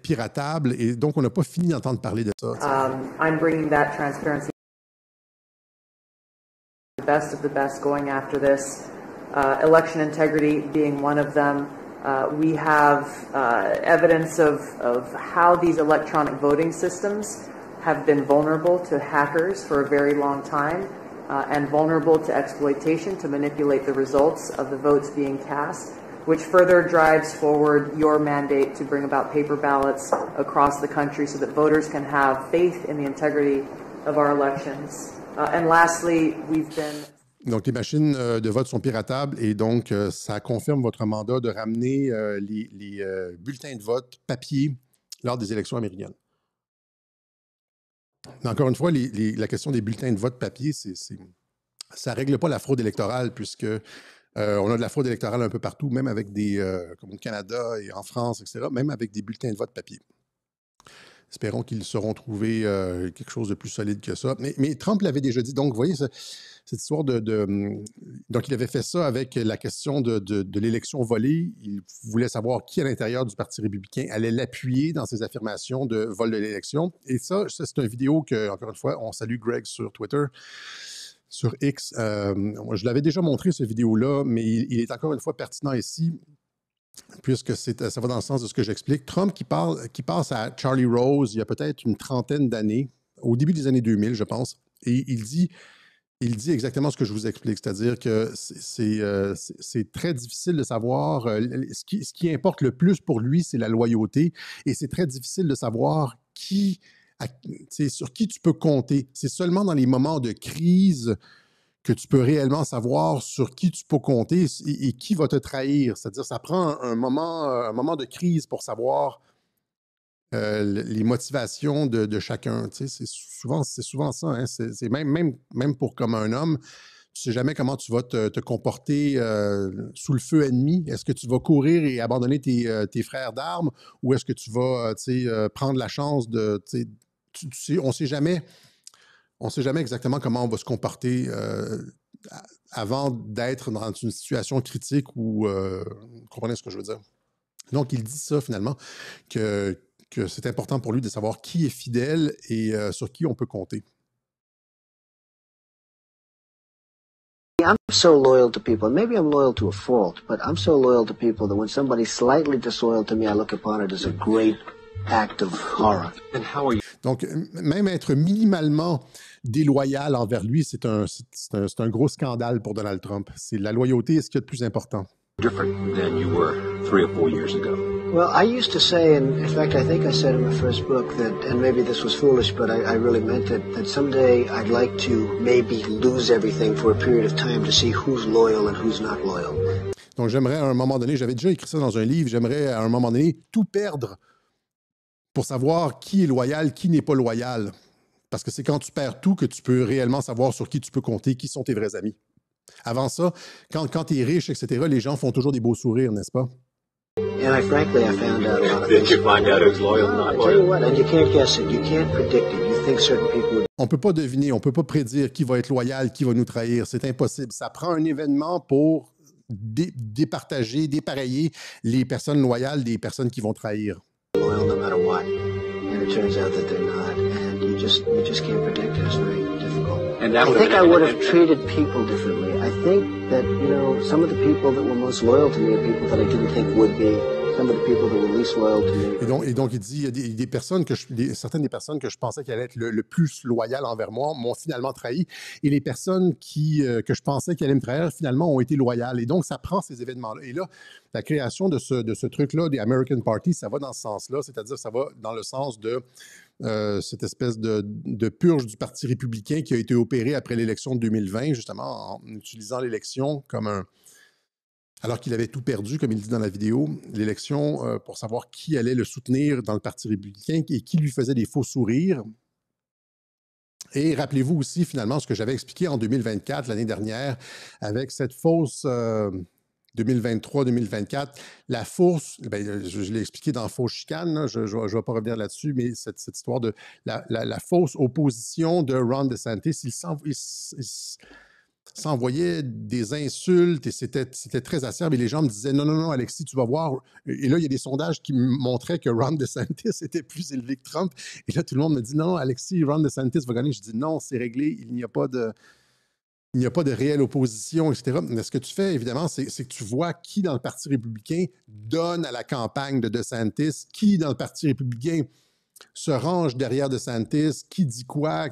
piratables. Et donc, on n'a pas fini d'entendre parler de ça. I'm bringing that transparency, the best of the best going after this. Election integrity being one of them. We have evidence of how these electronic voting systems have been vulnerable to hackers for a very long time and vulnerable to exploitation to manipulate the results of the votes being cast, which further drives forward your mandate to bring about paper ballots across the country so that voters can have faith in the integrity of our elections. And lastly, we've been... Donc, les machines de vote sont piratables et donc, ça confirme votre mandat de ramener les bulletins de vote papier lors des élections américaines. Mais encore une fois, la question des bulletins de vote papier, ça ne règle pas la fraude électorale puisque on a de la fraude électorale un peu partout, même avec comme au Canada et en France, etc., même avec des bulletins de vote papier. Espérons qu'ils sauront trouver quelque chose de plus solide que ça. Mais Trump l'avait déjà dit. Donc, vous voyez, cette histoire donc, il avait fait ça avec la question de l'élection volée. Il voulait savoir qui, à l'intérieur du Parti républicain, allait l'appuyer dans ses affirmations de vol de l'élection. Et ça c'est une vidéo que, encore une fois, on salue Greg sur Twitter, sur X. Je l'avais déjà montré, cette vidéo-là, mais il est encore une fois pertinent ici, puisque ça va dans le sens de ce que j'explique. Trump qui passe à Charlie Rose il y a peut-être une trentaine d'années, au début des années 2000, je pense, et il dit exactement ce que je vous explique, c'est-à-dire que c'est très difficile de savoir, ce qui importe le plus pour lui, c'est la loyauté, et c'est très difficile de savoir sur qui tu peux compter. C'est seulement dans les moments de crise que tu peux réellement savoir sur qui tu peux compter et qui va te trahir. C'est-à-dire, ça prend un moment de crise pour savoir les motivations de chacun. Tu sais, c'est souvent ça. Hein? C'est même pour comme un homme, tu ne sais jamais comment tu vas te comporter sous le feu ennemi. Est-ce que tu vas courir et abandonner tes frères d'armes ou est-ce que tu vas prendre la chance de... on ne sait jamais. On ne sait jamais exactement comment on va se comporter avant d'être dans une situation critique ou... vous comprenez ce que je veux dire? Donc, il dit ça, finalement, que c'est important pour lui de savoir qui est fidèle et sur qui on peut compter. I'm so loyal to people, and maybe I'm loyal to a fault, but I'm so loyal to people that when somebody's slightly disloyal to me, I look upon it as a great act of horror. And how are you? Donc, même être minimalement déloyal envers lui, c'est un gros scandale pour Donald Trump. C'est la loyauté est ce qu'il y a de plus important. Different than you were 3 or 4 years ago. Well, I used to say, and in fact, I think I said in my first book that, and maybe this was foolish, but I really meant it, that someday I'd like to maybe lose everything for a period of time to see who's loyal and who's not loyal. Donc, j'aimerais à un moment donné, j'avais déjà écrit ça dans un livre, j'aimerais à un moment donné tout perdre pour savoir qui est loyal, qui n'est pas loyal. Parce que c'est quand tu perds tout que tu peux réellement savoir sur qui tu peux compter, qui sont tes vrais amis. Avant ça, quand tu es riche, etc., les gens font toujours des beaux sourires, n'est-ce pas? And frankly, I found out a lot of Did things. you find out who's loyal and not I tell you loyal? what, and you can't guess it, you can't predict it. You think certain people would... On ne peut pas deviner, on ne peut pas prédire qui va être loyal, qui va nous trahir. C'est impossible. Ça prend un événement pour départager, dépareiller les personnes loyales des personnes qui vont trahir. Loyal no matter what, and it turns out that they're not, and you just can't predict it. It's very difficult. And that I think I would have treated people differently. I think that, some of the people that were most loyal to me are people that I didn't think would be. Some of the people that were least loyal to me. Et donc il dit, il y a des personnes certaines des personnes que je pensais qu'elles allaient être le plus loyales envers moi m'ont finalement trahi. Et les personnes que je pensais qu'elles allaient me trahir, finalement, ont été loyales. Et donc, ça prend ces événements-là. Et là, la création de ce truc-là, des American Party, ça va dans ce sens-là. C'est-à-dire, ça va dans le sens de cette espèce de purge du Parti républicain qui a été opérée après l'élection de 2020, justement, en utilisant l'élection comme alors qu'il avait tout perdu, comme il dit dans la vidéo, l'élection pour savoir qui allait le soutenir dans le Parti républicain et qui lui faisait des faux sourires. Et rappelez-vous aussi, finalement, ce que j'avais expliqué en 2024, l'année dernière, avec cette fausse 2023-2024, la fausse, je l'ai expliqué dans Fausse chicane, là, je ne vais pas revenir là-dessus, mais cette histoire de la fausse opposition de Ron DeSantis, il s'envoyait des insultes et c'était très acerbe. Et les gens me disaient non, Alexis, tu vas voir. Et là, il y a des sondages qui montraient que Ron DeSantis était plus élevé que Trump. Et là, tout le monde me dit non, Alexis, Ron DeSantis va gagner. Je dis non, c'est réglé. Il n'y a pas de réelle opposition, etc. Mais ce que tu fais, évidemment, c'est que tu vois qui dans le Parti républicain donne à la campagne de DeSantis, qui dans le Parti républicain se range derrière DeSantis, qui dit quoi,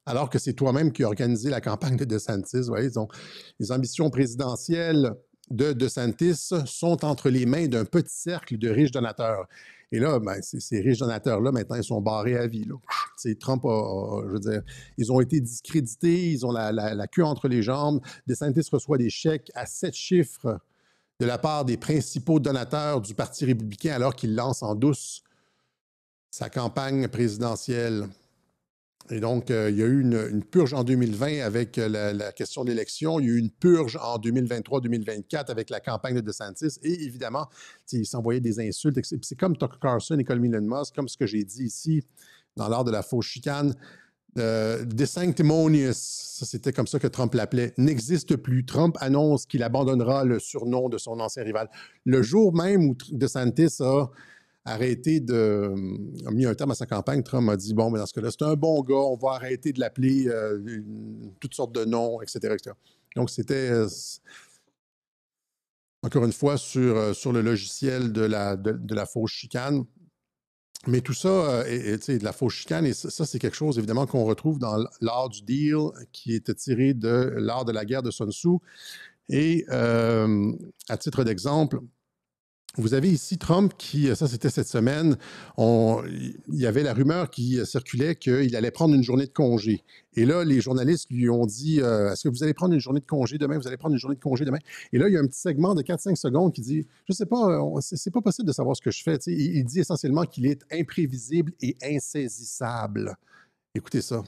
alors que c'est toi-même qui as organisé la campagne de DeSantis. Vous voyez, donc, les ambitions présidentielles de DeSantis sont entre les mains d'un petit cercle de riches donateurs. Et là, ces riches donateurs-là, maintenant, ils sont barrés à vie. Là. Trump je veux dire, ils ont été discrédités, ils ont la queue entre les jambes. DeSantis reçoit des chèques à 7 chiffres de la part des principaux donateurs du Parti républicain alors qu'il lance en douce sa campagne présidentielle. Et donc, il y a eu une purge en 2020 avec la question de l'élection. Il y a eu une purge en 2023-2024 avec la campagne de DeSantis. Et évidemment, il s'envoyait des insultes. C'est comme Tucker Carlson et comme Elon Musk, comme ce que j'ai dit ici dans l'art de la fausse chicane. DeSanctimonious, ça c'était comme ça que Trump l'appelait, n'existe plus. Trump annonce qu'il abandonnera le surnom de son ancien rival. Le jour même où DeSantis a mis un terme à sa campagne, Trump a dit, bon, mais dans ce cas-là, c'est un bon gars, on va arrêter de l'appeler toutes sortes de noms, etc. etc. Donc, c'était, encore une fois, sur le logiciel de la fausse chicane. Mais tout ça, de la fausse chicane, et ça, c'est quelque chose, évidemment, qu'on retrouve dans l'art du deal, qui était tiré de l'art de la guerre de Sun Tzu. Et à titre d'exemple, vous avez ici Trump qui, ça c'était cette semaine, il y avait la rumeur qui circulait qu'il allait prendre une journée de congé. Et là, les journalistes lui ont dit, est-ce que vous allez prendre une journée de congé demain? Vous allez prendre une journée de congé demain? Et là, il y a un petit segment de 4-5 secondes qui dit, je ne sais pas, c'est pas possible de savoir ce que je fais. Il dit essentiellement qu'il est imprévisible et insaisissable. Écoutez ça.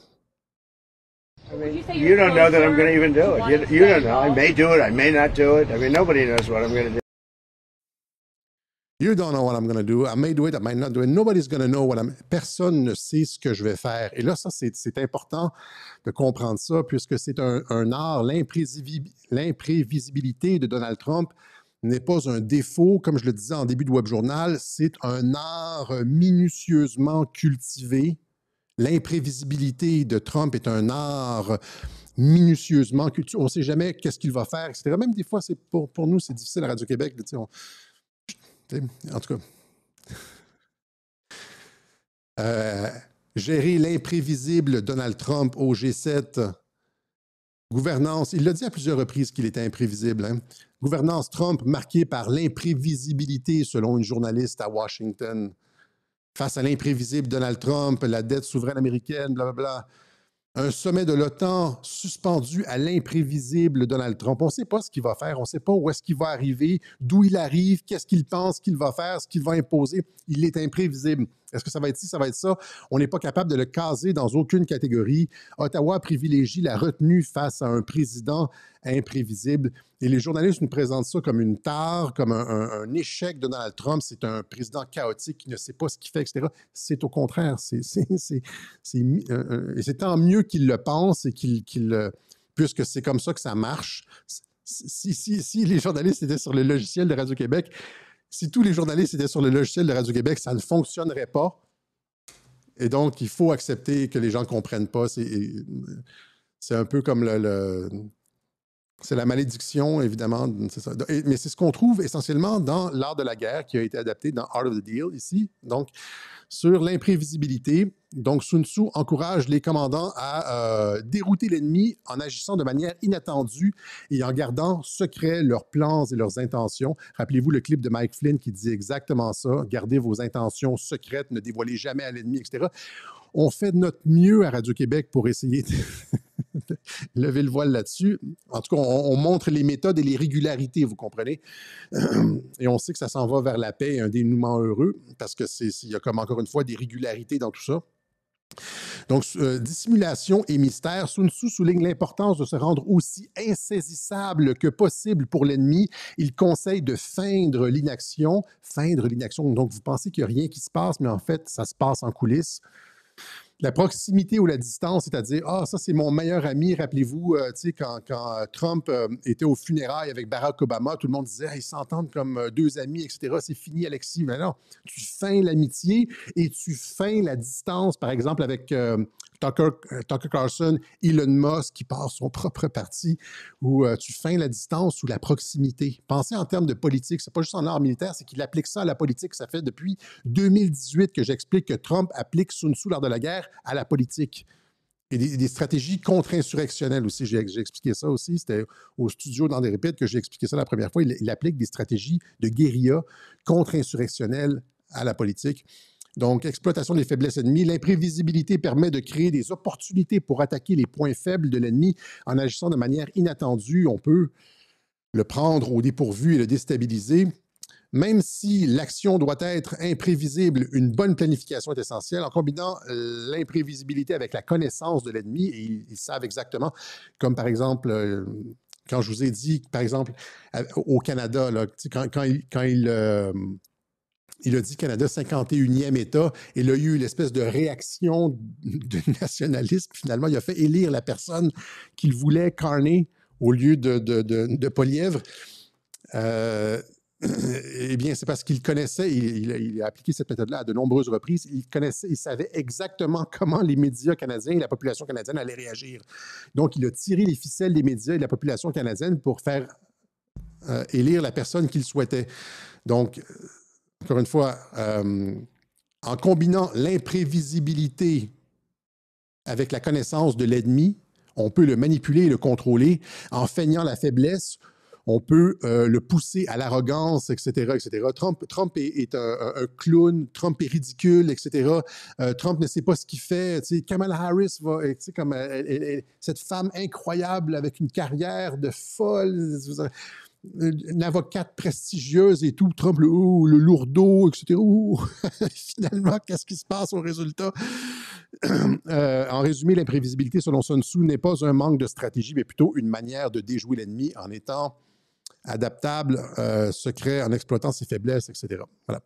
You don't know that I'm going to even do it. You don't know. I may do it. I may not do it. I mean, nobody knows what I'm going to do. You don't know what I'm going to do. I may do it, I might not do it. Nobody's going to know what I'm... Personne ne sait ce que je vais faire. Et là, ça, c'est important de comprendre ça, puisque c'est un art. L'imprévisibilité de Donald Trump n'est pas un défaut, comme je le disais en début de Web Journal, c'est un art minutieusement cultivé. L'imprévisibilité de Trump est un art minutieusement cultivé. On ne sait jamais qu'est-ce qu'il va faire, etc. Même des fois, pour nous, c'est difficile à Radio-Québec. En tout cas, gérer l'imprévisible Donald Trump au G7. Gouvernance, il l'a dit à plusieurs reprises qu'il était imprévisible. Hein? Gouvernance Trump marquée par l'imprévisibilité, selon une journaliste à Washington. Face à l'imprévisible Donald Trump, la dette souveraine américaine, blablabla. Un sommet de l'OTAN suspendu à l'imprévisible Donald Trump. On ne sait pas ce qu'il va faire, on ne sait pas où est-ce qu'il va arriver, d'où il arrive, qu'est-ce qu'il pense qu'il va faire, ce qu'il va imposer. Il est imprévisible. Est-ce que ça va être ci, ça va être ça? On n'est pas capable de le caser dans aucune catégorie. Ottawa privilégie la retenue face à un président imprévisible. Et les journalistes nous présentent ça comme une tare, comme un échec de Donald Trump. C'est un président chaotique qui ne sait pas ce qu'il fait, etc. C'est au contraire. Et c'est tant mieux qu'il le pense et puisque c'est comme ça que ça marche. si les journalistes étaient sur le logiciel de Radio-Québec, si tous les journalistes étaient sur le logiciel de Radio-Québec, ça ne fonctionnerait pas. Et donc, il faut accepter que les gens ne comprennent pas. C'est un peu comme c'est la malédiction, évidemment. C'est ça. Mais c'est ce qu'on trouve essentiellement dans L'Art de la guerre, qui a été adapté dans Art of the Deal, ici. Donc, sur l'imprévisibilité. Donc, Sun Tzu encourage les commandants à dérouter l'ennemi en agissant de manière inattendue et en gardant secrets leurs plans et leurs intentions. Rappelez-vous le clip de Mike Flynn qui dit exactement ça. Gardez vos intentions secrètes, ne dévoilez jamais à l'ennemi, etc. On fait de notre mieux à Radio-Québec pour essayer de lever le voile là-dessus. En tout cas, on montre les méthodes et les régularités, vous comprenez? Et on sait que ça s'en va vers la paix et un dénouement heureux, parce qu'il y a comme encore une fois des régularités dans tout ça. Donc, dissimulation et mystère, Sun Tzu souligne l'importance de se rendre aussi insaisissable que possible pour l'ennemi. Il conseille de feindre l'inaction. Feindre l'inaction, donc vous pensez qu'il n'y a rien qui se passe, mais en fait, ça se passe en coulisses. La proximité ou la distance, c'est-à-dire, ça c'est mon meilleur ami, rappelez-vous, quand Trump était aux funérailles avec Barack Obama, tout le monde disait, ils s'entendent comme deux amis, etc., c'est fini Alexis. Mais non, tu feins l'amitié et tu feins la distance, par exemple avec Tucker Carlson, Elon Musk qui part son propre parti, où tu feins la distance ou la proximité. Pensez en termes de politique, c'est pas juste en art militaire, c'est qu'il applique ça à la politique. Ça fait depuis 2018 que j'explique que Trump applique Sun Tzu, l'art de la guerre, à la politique. Et des stratégies contre-insurrectionnelles aussi. J'ai expliqué ça aussi. C'était au studio dans des répètes que j'ai expliqué ça la première fois. Il applique des stratégies de guérilla contre-insurrectionnelles à la politique. Donc, exploitation des faiblesses ennemies. L'imprévisibilité permet de créer des opportunités pour attaquer les points faibles de l'ennemi en agissant de manière inattendue. On peut le prendre au dépourvu et le déstabiliser. Même si l'action doit être imprévisible, une bonne planification est essentielle. En combinant l'imprévisibilité avec la connaissance de l'ennemi, et ils savent exactement, comme par exemple, quand je vous ai dit, par exemple, au Canada, là, quand il a dit Canada 51e État, et il a eu l'espèce de réaction de nationalisme. Finalement, il a fait élire la personne qu'il voulait, Carney, au lieu de Poilievre. Eh bien, c'est parce qu'il connaissait, il a appliqué cette méthode-là à de nombreuses reprises, il savait exactement comment les médias canadiens et la population canadienne allaient réagir. Donc, il a tiré les ficelles des médias et de la population canadienne pour faire élire la personne qu'il souhaitait. Donc, encore une fois, en combinant l'imprévisibilité avec la connaissance de l'ennemi, on peut le manipuler et le contrôler. En feignant la faiblesse, on peut le pousser à l'arrogance, etc., etc. Trump est un clown, Trump est ridicule, etc. Trump ne sait pas ce qu'il fait. Kamala Harris va, comme cette femme incroyable avec une carrière de folle, une avocate prestigieuse et tout. Trump, le lourdeau, etc. Finalement, qu'est-ce qui se passe au résultat? En résumé, l'imprévisibilité, selon Sun Tzu, n'est pas un manque de stratégie, mais plutôt une manière de déjouer l'ennemi en étant adaptable, secret, en exploitant ses faiblesses, etc. Voilà.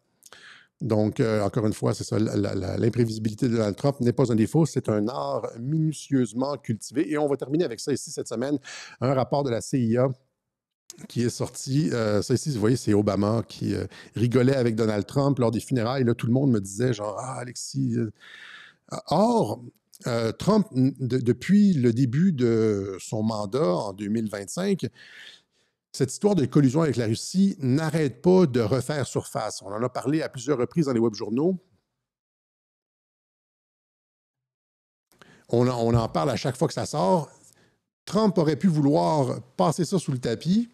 Donc, encore une fois, c'est ça, l'imprévisibilité de Donald Trump n'est pas un défaut, c'est un art minutieusement cultivé. Et on va terminer avec ça ici cette semaine, un rapport de la CIA qui est sorti. Ça ici, vous voyez, c'est Obama qui rigolait avec Donald Trump lors des funérailles. Là, tout le monde me disait genre, « Ah, Alexis... » Or, Trump, depuis le début de son mandat en 2025, cette histoire de collusion avec la Russie n'arrête pas de refaire surface. On en a parlé à plusieurs reprises dans les web-journaux. On en parle à chaque fois que ça sort. Trump aurait pu vouloir passer ça sous le tapis.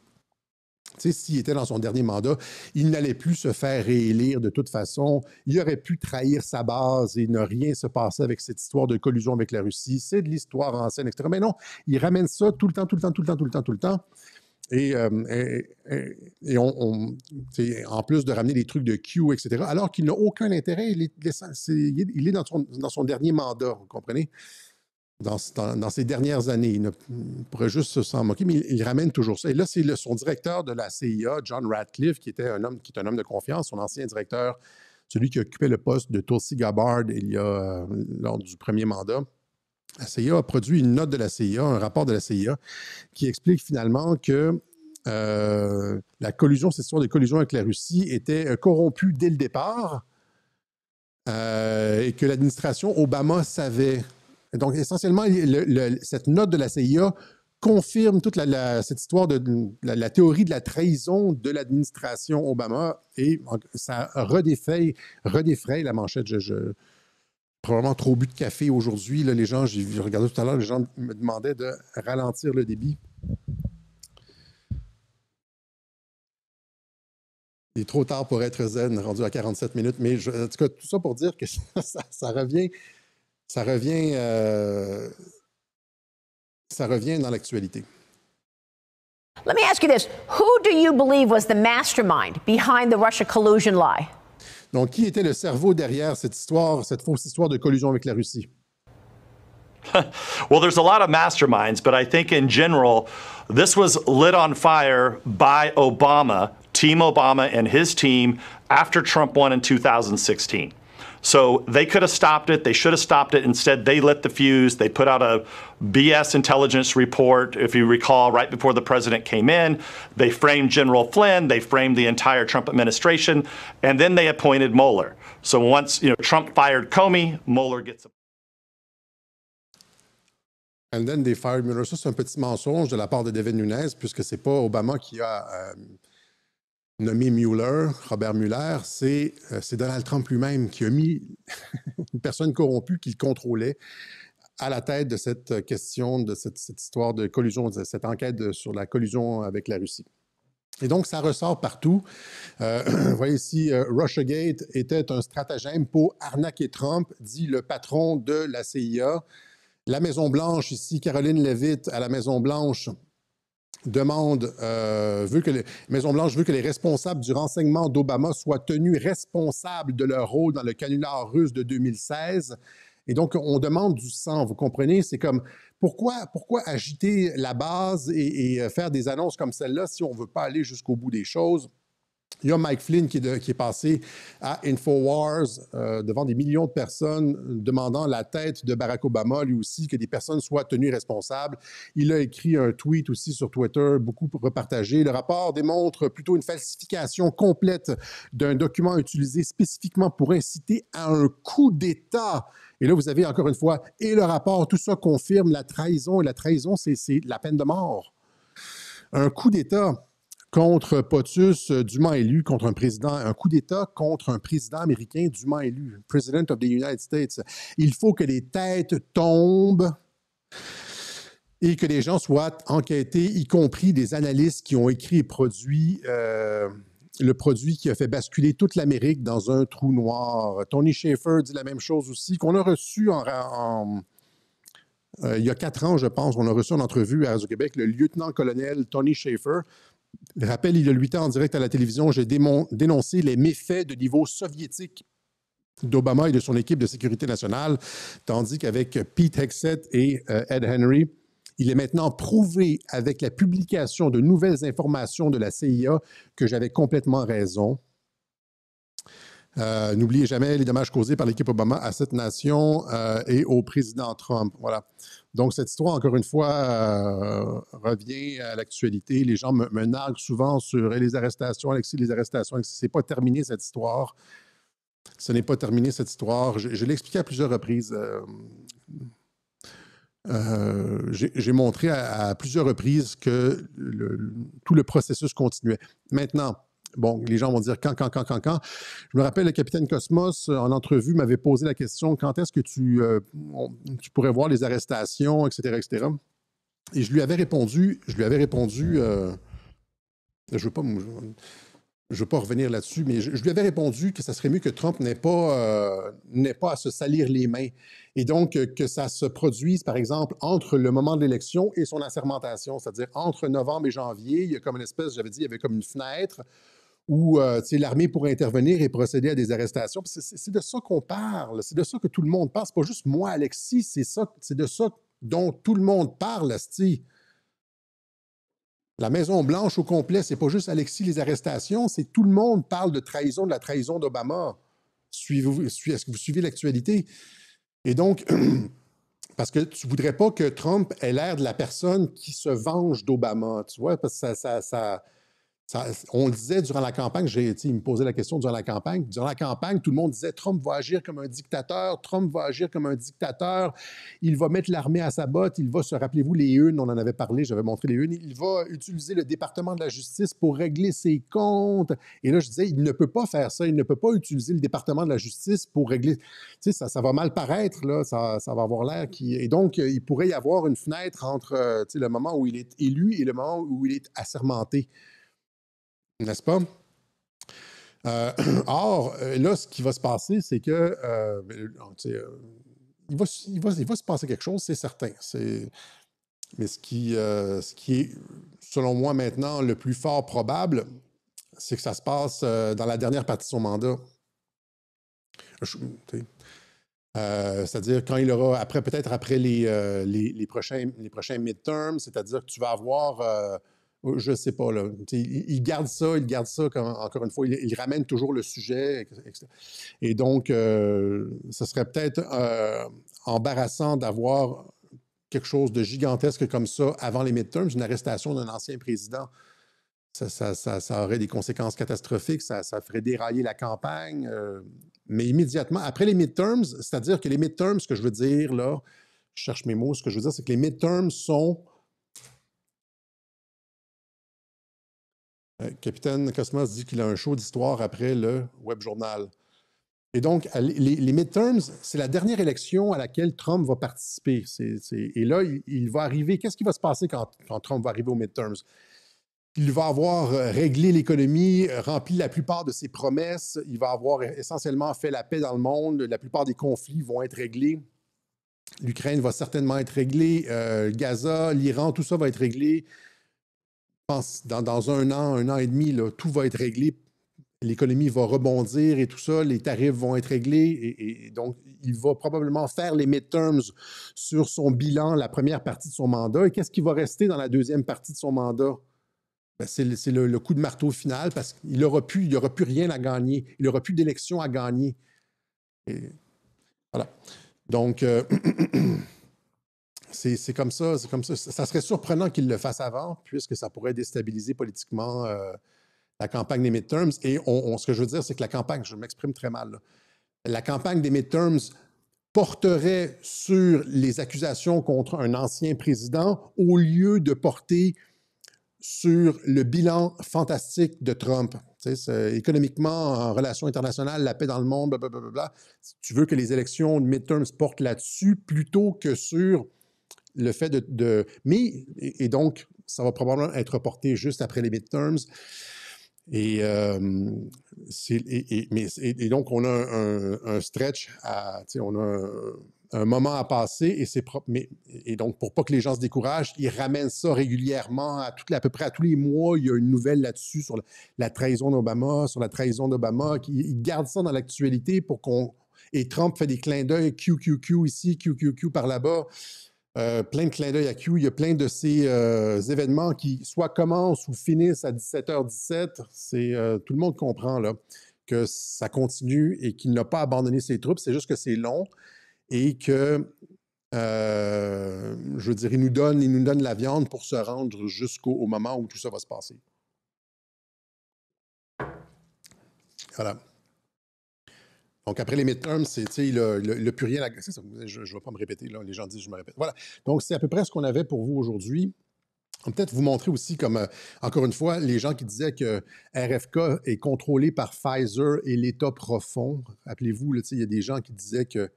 Tu sais, s'il était dans son dernier mandat, il n'allait plus se faire réélire de toute façon. Il aurait pu trahir sa base et ne rien se passer avec cette histoire de collusion avec la Russie. C'est de l'histoire ancienne, etc. Mais non, il ramène ça tout le temps. Et en plus de ramener des trucs de Q, etc., alors qu'il n'a aucun intérêt, il est dans son dernier mandat, vous comprenez? Dans ces dernières années, il pourrait juste s'en moquer, mais il ramène toujours ça. Et là, c'est son directeur de la CIA, John Ratcliffe, qui est un homme de confiance, son ancien directeur, celui qui occupait le poste de Tulsi Gabbard lors du premier mandat. La CIA a produit une note de la CIA, un rapport de la CIA, qui explique finalement que cette histoire de collusion avec la Russie était corrompue dès le départ et que l'administration Obama savait. Donc, essentiellement, cette note de la CIA confirme toute cette histoire de la théorie de la trahison de l'administration Obama et ça redéfraye la manchette. Probablement trop bu de café aujourd'hui. Les gens, j'ai regardé tout à l'heure, les gens me demandaient de ralentir le débit. Il est trop tard pour être zen, rendu à 47 minutes. Mais en tout cas, tout ça pour dire que ça revient dans l'actualité. Let me ask you this. Who do you believe was the mastermind behind the Russia collusion lie? Donc, qui était le cerveau derrière cette fausse histoire de collusion avec la Russie? Well, there's a lot of masterminds, but I think in general, this was lit on fire by Obama, Team Obama and his team after Trump won in 2016. So they could have stopped it. They should have stopped it. Instead, they lit the fuse. They put out a BS intelligence report, if you recall, right before the president came in. They framed General Flynn. They framed the entire Trump administration. And then they appointed Mueller. So once Trump fired Comey, Mueller gets a... And then they fired Mueller. Ça, c'est un petit mensonge de la part de Devin Nunes, puisque c'est pas Obama qui a nommé Mueller, Robert Mueller, c'est Donald Trump lui-même qui a mis une personne corrompue qui le contrôlait à la tête de cette question, de cette histoire de collusion, de cette enquête sur la collusion avec la Russie. Et donc, ça ressort partout. Vous voyez ici, Russiagate était un stratagème pour arnaquer Trump, dit le patron de la CIA. La Maison-Blanche, ici, Caroline Leavitt, à la Maison-Blanche, Maison-Blanche veut que les responsables du renseignement d'Obama soient tenus responsables de leur rôle dans le canular russe de 2016. Et donc, on demande du sang, vous comprenez? C'est comme, pourquoi agiter la base et faire des annonces comme celle-là si on ne veut pas aller jusqu'au bout des choses? Il y a Mike Flynn qui est passé à InfoWars devant des millions de personnes demandant la tête de Barack Obama, lui aussi, que des personnes soient tenues responsables. Il a écrit un tweet aussi sur Twitter, beaucoup repartagé. Le rapport démontre plutôt une falsification complète d'un document utilisé spécifiquement pour inciter à un coup d'État. Et là, vous avez encore une fois, et le rapport, tout ça confirme la trahison. Et la trahison, c'est la peine de mort. Un coup d'État contre POTUS dûment élu, contre un coup d'État contre un président américain dûment élu, President of the United States. Il faut que les têtes tombent et que les gens soient enquêtés, y compris des analystes qui ont écrit et produit le produit qui a fait basculer toute l'Amérique dans un trou noir. Tony Shaffer dit la même chose aussi, qu'on a reçu il y a 4 ans, je pense, on a reçu en entrevue à Radio-Québec le lieutenant-colonel Tony Shaffer. Je rappelle, il y a 8 ans en direct à la télévision, j'ai dénoncé les méfaits de niveau soviétique d'Obama et de son équipe de sécurité nationale, tandis qu'avec Pete Hegseth et Ed Henry, il est maintenant prouvé avec la publication de nouvelles informations de la CIA que j'avais complètement raison. N'oubliez jamais les dommages causés par l'équipe Obama à cette nation et au président Trump. Voilà. Donc, cette histoire, encore une fois, revient à l'actualité. Les gens me narguent souvent sur les arrestations, Alexis, les arrestations. Ce n'est pas terminé, cette histoire. Ce n'est pas terminé, cette histoire. Je l'ai expliqué à plusieurs reprises. J'ai montré à plusieurs reprises que tout le processus continuait. Maintenant, bon, les gens vont dire quand. Je me rappelle, le capitaine Cosmos, en entrevue, m'avait posé la question, quand est-ce que tu pourrais voir les arrestations, etc., etc. Et je lui avais répondu, je ne veux pas revenir là-dessus, mais je lui avais répondu que ça serait mieux que Trump n'ait pas à se salir les mains. Et donc, que ça se produise, par exemple, entre le moment de l'élection et son assermentation, c'est-à-dire entre novembre et janvier, il y a comme une espèce, j'avais dit, il y avait comme une fenêtre où l'armée pourrait intervenir et procéder à des arrestations. C'est de ça qu'on parle, c'est de ça que tout le monde parle. C'est pas juste moi, Alexis, c'est de ça dont tout le monde parle, Asti. La Maison-Blanche au complet, c'est pas juste Alexis, les arrestations, c'est tout le monde parle de la trahison d'Obama. Est-ce que vous suivez l'actualité? Et donc, parce que tu ne voudrais pas que Trump ait l'air de la personne qui se venge d'Obama, tu vois, parce que on le disait durant la campagne, il me posait la question durant la campagne. Durant la campagne, tout le monde disait Trump va agir comme un dictateur, Trump va agir comme un dictateur, il va mettre l'armée à sa botte, il va rappelez-vous les unes, on en avait parlé, j'avais montré les unes, il va utiliser le département de la justice pour régler ses comptes. Et là, je disais, il ne peut pas faire ça, il ne peut pas utiliser le département de la justice pour régler. Tu sais, ça va mal paraître, là, ça va avoir l'air Et donc, il pourrait y avoir une fenêtre entre le moment où il est élu et le moment où il est assermenté. N'est-ce pas? Or, là, ce qui va se passer, c'est que il va se passer quelque chose, c'est certain. Mais ce qui est, selon moi, maintenant, le plus fort probable, c'est que ça se passe dans la dernière partie de son mandat. C'est-à-dire quand il aura, peut-être après les prochains midterms, c'est-à-dire que tu vas avoir... je ne sais pas, là. Il garde ça comme, encore une fois, il ramène toujours le sujet, etc. Et donc, ce serait peut-être embarrassant d'avoir quelque chose de gigantesque comme ça avant les midterms, une arrestation d'un ancien président. Ça aurait des conséquences catastrophiques, ça ferait dérailler la campagne. Mais immédiatement, après les midterms, c'est-à-dire que les midterms, ce que je veux dire, là, je cherche mes mots, ce que je veux dire, c'est que les midterms sont... Capitaine Cosmos dit qu'il a un show d'histoire après le Web Journal. Et donc, les midterms, c'est la dernière élection à laquelle Trump va participer. Et là, il va arriver... Qu'est-ce qui va se passer quand Trump va arriver aux midterms? Il va avoir réglé l'économie, rempli la plupart de ses promesses. Il va avoir essentiellement fait la paix dans le monde. La plupart des conflits vont être réglés. L'Ukraine va certainement être réglée. Gaza, l'Iran, tout ça va être réglé. Je pense dans un an et demi, là, tout va être réglé. L'économie va rebondir et tout ça. Les tarifs vont être réglés. Et donc, il va probablement faire les midterms sur son bilan, la première partie de son mandat. Et qu'est-ce qui va rester dans la deuxième partie de son mandat? Ben, c'est le coup de marteau final parce qu'il n'aura plus rien à gagner. Il n'aura plus d'élection à gagner. Et voilà. Donc... C'est comme ça. Ça serait surprenant qu'il le fasse avant, puisque ça pourrait déstabiliser politiquement la campagne des midterms. Et ce que je veux dire, c'est que la campagne, je m'exprime très mal, là, la campagne des midterms porterait sur les accusations contre un ancien président au lieu de porter sur le bilan fantastique de Trump. Économiquement, en relations internationales, la paix dans le monde, blablabla. Tu veux que les élections de midterms portent là-dessus plutôt que sur le fait et donc, ça va probablement être reporté juste après les midterms. Et donc, on a un stretch, on a un moment à passer, et donc, pour pas que les gens se découragent, ils ramènent ça régulièrement, à peu près à tous les mois, il y a une nouvelle là-dessus sur la trahison d'Obama, ils gardent ça dans l'actualité et Trump fait des clins d'œil, QQQ ici, QQQ par là-bas. Plein de clins d'œil à Q. Il y a plein de ces événements qui soit commencent ou finissent à 17h17. Tout le monde comprend là, que ça continue et qu'il n'a pas abandonné ses troupes. C'est juste que c'est long et que, je veux dire, il nous donne la viande pour se rendre jusqu'au moment où tout ça va se passer. Voilà. Donc, après les midterms, il n'a plus rien à... C'est ça, je ne vais pas me répéter, là, les gens disent que je me répète. Voilà. Donc, c'est à peu près ce qu'on avait pour vous aujourd'hui. On va peut-être vous montrer aussi, comme, encore une fois, les gens qui disaient que RFK est contrôlé par Pfizer et l'État profond. Rappelez-vous, il y a des gens qui disaient que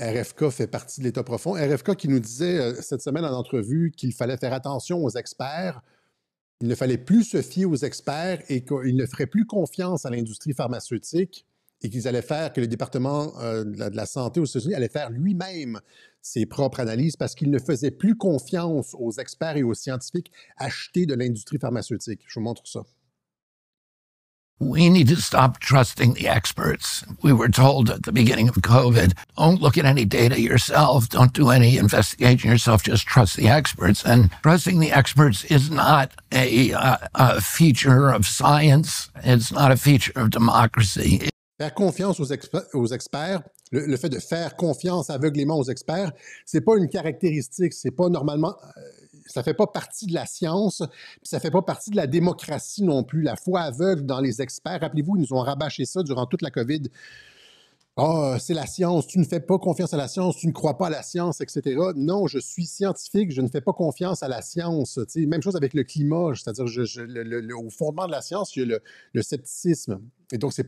RFK fait partie de l'État profond. RFK qui nous disait cette semaine en entrevue qu'il fallait faire attention aux experts. Il ne fallait plus se fier aux experts et qu'il ne ferait plus confiance à l'industrie pharmaceutique. Et que le département de la santé aux États-Unis allait faire lui-même ses propres analyses parce qu'il ne faisait plus confiance aux experts et aux scientifiques achetés de l'industrie pharmaceutique. Je vous montre ça. We need to stop trusting the experts. We were told at the beginning of COVID, don't look at any data yourself, don't do any investigation yourself, just trust the experts. And trusting the experts is not a feature of science. It's not a feature of democracy. Faire confiance aux experts, le fait de faire confiance aveuglément aux experts, c'est pas une caractéristique, c'est pas normalement, ça fait pas partie de la science, puis ça fait pas partie de la démocratie non plus. La foi aveugle dans les experts, rappelez-vous, ils nous ont rabâché ça durant toute la COVID. Ah, c'est la science, tu ne fais pas confiance à la science, tu ne crois pas à la science, etc. Non, je suis scientifique, je ne fais pas confiance à la science. Tu sais, même chose avec le climat, c'est-à-dire au fondement de la science, il y a le scepticisme. Et donc, c'est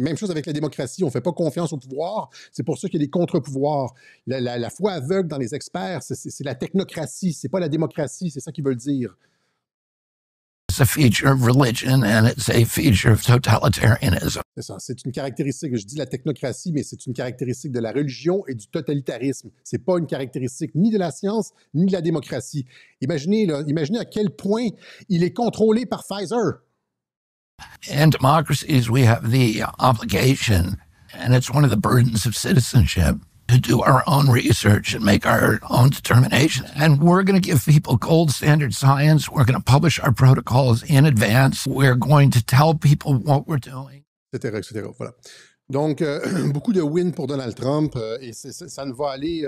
même chose avec la démocratie, on ne fait pas confiance au pouvoir, c'est pour ça qu'il y a des contre-pouvoirs. La foi aveugle dans les experts, c'est la technocratie, c'est pas la démocratie, c'est ça qu'ils veulent dire. It's a feature of religion and it's a feature of totalitarianism. C'est ça, c'est une caractéristique, je dis la technocratie, mais c'est une caractéristique de la religion et du totalitarisme. C'est pas une caractéristique ni de la science, ni de la démocratie. Imaginez à quel point il est contrôlé par Pfizer. In democracies, we have the obligation, and it's one of the burdens of citizenship, to do our own research and make our own determination. And we're going to give people gold standard science. We're going to publish our protocols in advance. We're going to tell people what we're doing. Etc., etc. Voilà. Donc, beaucoup de win pour Donald Trump et ça ne va aller...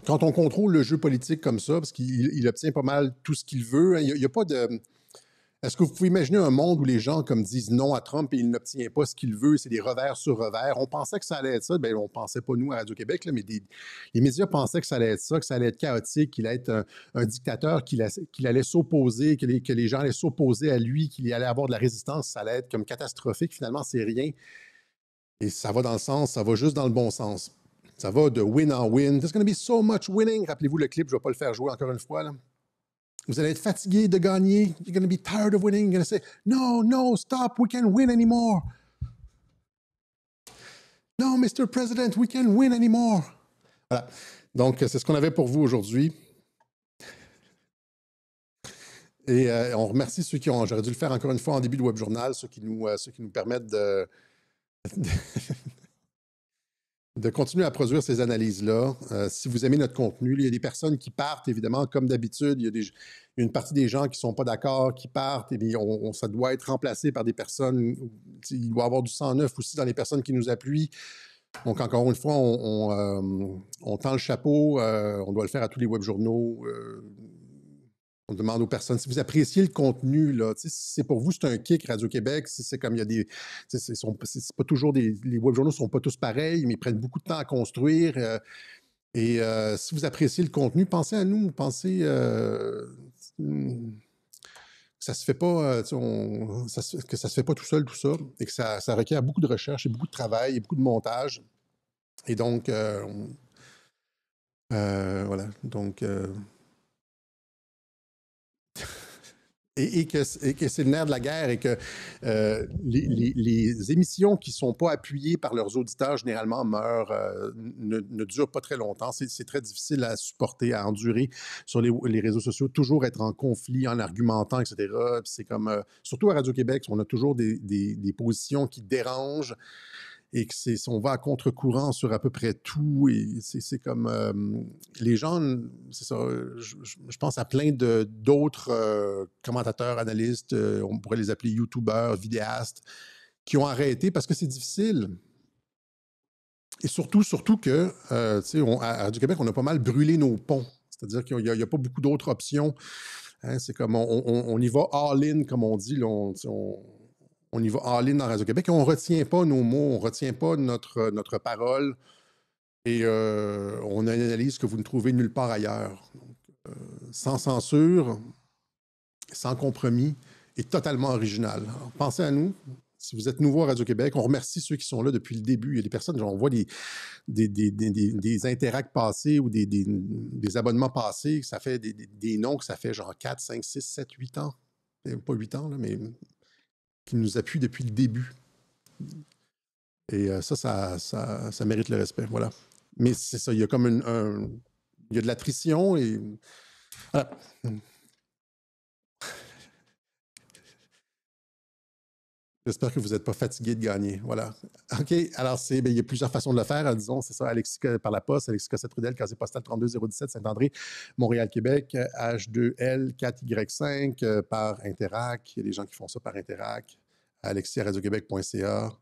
quand on contrôle le jeu politique comme ça, parce qu'il obtient pas mal tout ce qu'il veut, il n'y a pas de... Est-ce que vous pouvez imaginer un monde où les gens comme disent non à Trump et il n'obtient pas ce qu'il veut, c'est des revers sur revers? On pensait que ça allait être ça. Bien, on pensait pas nous à Radio-Québec, là, mais les médias pensaient que ça allait être ça, que ça allait être chaotique, qu'il allait être un dictateur, qu'il allait s'opposer, que les gens allaient s'opposer à lui, qu'il allait avoir de la résistance, ça allait être comme catastrophique. Finalement, c'est rien. Et ça va dans le sens, ça va juste dans le bon sens. Ça va de win en win. There's going to be so much winning. Rappelez-vous le clip, je ne vais pas le faire jouer encore une fois, là. Vous allez être fatigué de gagner. You're going to be tired of winning. You're going to say, no, stop, we can't win anymore. No, Mr. President, we can't win anymore. Voilà. Donc, c'est ce qu'on avait pour vous aujourd'hui. Et on remercie ceux qui ont... J'aurais dû le faire encore une fois en début de Web Journal, ceux qui nous permettent de continuer à produire ces analyses-là. Si vous aimez notre contenu, il y a des personnes qui partent, évidemment, comme d'habitude. Il y a une partie des gens qui ne sont pas d'accord, qui partent, et bien ça doit être remplacé par des personnes. Il doit y avoir du sang neuf aussi dans les personnes qui nous appuient. Donc, encore une fois, on tend le chapeau. On doit le faire à tous les webjournaux. On demande aux personnes, si vous appréciez le contenu, là, si c'est pour vous, c'est un kick Radio-Québec, si c'est comme il y a des... C'est pas toujours les webjournaux ne sont pas tous pareils, mais ils prennent beaucoup de temps à construire. Si vous appréciez le contenu, pensez à nous, pensez que ça se fait pas, que ça se fait pas tout seul, tout ça, et que ça requiert beaucoup de recherche et beaucoup de travail et beaucoup de montage. Et donc, voilà, donc... Et que c'est le nerf de la guerre et que les émissions qui ne sont pas appuyées par leurs auditeurs, généralement, meurent, ne durent pas très longtemps. C'est très difficile à supporter, à endurer sur les réseaux sociaux, toujours être en conflit, en argumentant, etc. Puis c'est comme, surtout à Radio-Québec, on a toujours des positions qui dérangent et que on va à contre-courant sur à peu près tout. Et c'est comme... les gens, c'est ça, je pense à plein d'autres commentateurs, analystes, on pourrait les appeler youtubeurs, vidéastes, qui ont arrêté parce que c'est difficile. Et surtout que, à Radio-Québec, on a pas mal brûlé nos ponts. C'est-à-dire qu'il n'y a pas beaucoup d'autres options. Hein, c'est comme on y va all-in, comme on dit. Là, on y va all-in dans Radio-Québec et on ne retient pas nos mots, on ne retient pas notre parole et on a une analyse que vous ne trouvez nulle part ailleurs. Donc, sans censure, sans compromis et totalement original. Alors, pensez à nous. Si vous êtes nouveau à Radio-Québec, on remercie ceux qui sont là depuis le début. Il y a des personnes, on voit des interacts passés ou des abonnements passés, ça fait des noms que ça fait genre 4, 5, 6, 7, 8 ans. Pas 8 ans, là, mais... qui nous appuie depuis le début. Et ça mérite le respect, voilà. Mais c'est ça, il y a comme il y a de l'attrition et... Voilà. J'espère que vous n'êtes pas fatigué de gagner, voilà. OK, alors il y a plusieurs façons de le faire, disons, c'est ça, Alexis par la poste, Alexis Cossette-Trudel, casier postal 32017, Saint-André, Montréal-Québec, H2L 4Y5 par Interac, il y a des gens qui font ça par Interac, alexis@radioquebec.ca.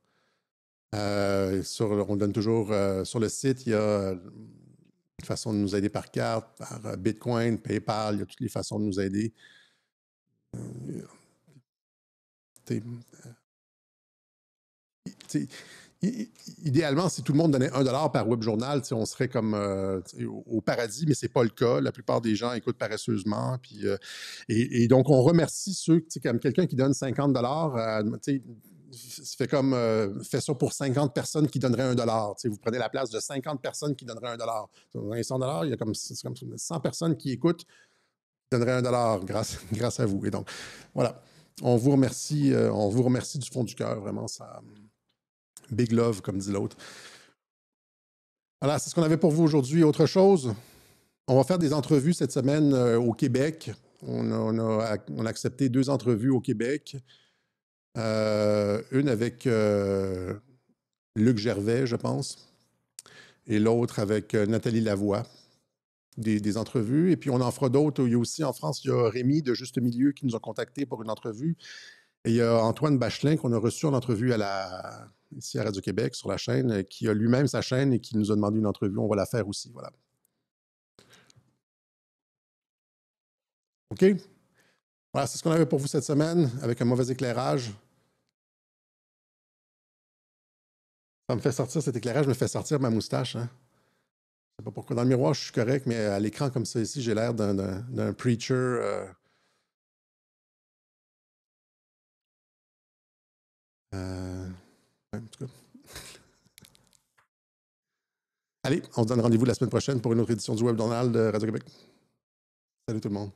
On donne toujours sur le site, il y a une façon de nous aider par carte, par Bitcoin, PayPal, il y a toutes les façons de nous aider. Idéalement, si tout le monde donnait $1 par web journal, on serait comme au paradis, mais ce n'est pas le cas. La plupart des gens écoutent paresseusement. Puis, et donc, on remercie ceux, comme quelqu'un qui donne $50, fait comme fait ça pour 50 personnes qui donneraient $1. Vous prenez la place de 50 personnes qui donneraient $1. Dans les $100, il y a comme 100 personnes qui écoutent, qui donneraient $1 grâce à vous. Et donc, voilà. On vous remercie du fond du cœur, vraiment. Ça. Big love, comme dit l'autre. Voilà, c'est ce qu'on avait pour vous aujourd'hui. Autre chose, on va faire des entrevues cette semaine au Québec. On a accepté 2 entrevues au Québec. Une avec Luc Gervais, je pense, et l'autre avec Nathalie Lavoie. Des entrevues. Et puis, on en fera d'autres. Il y a aussi en France, il y a Rémi de Juste Milieu qui nous a contactés pour une entrevue. Et il y a Antoine Bachelin qu'on a reçu en entrevue ici à Radio-Québec sur la chaîne, qui a lui-même sa chaîne et qui nous a demandé une entrevue. On va la faire aussi. Voilà. OK? Voilà, c'est ce qu'on avait pour vous cette semaine avec un mauvais éclairage. Ça me fait sortir, cet éclairage me fait sortir ma moustache. Hein? Je ne sais pas pourquoi. Dans le miroir, je suis correct, mais à l'écran comme ça ici, j'ai l'air d'un preacher. En tout cas. Allez, on se donne rendez-vous la semaine prochaine pour une autre édition du Web Journal de Radio-Québec. Salut tout le monde.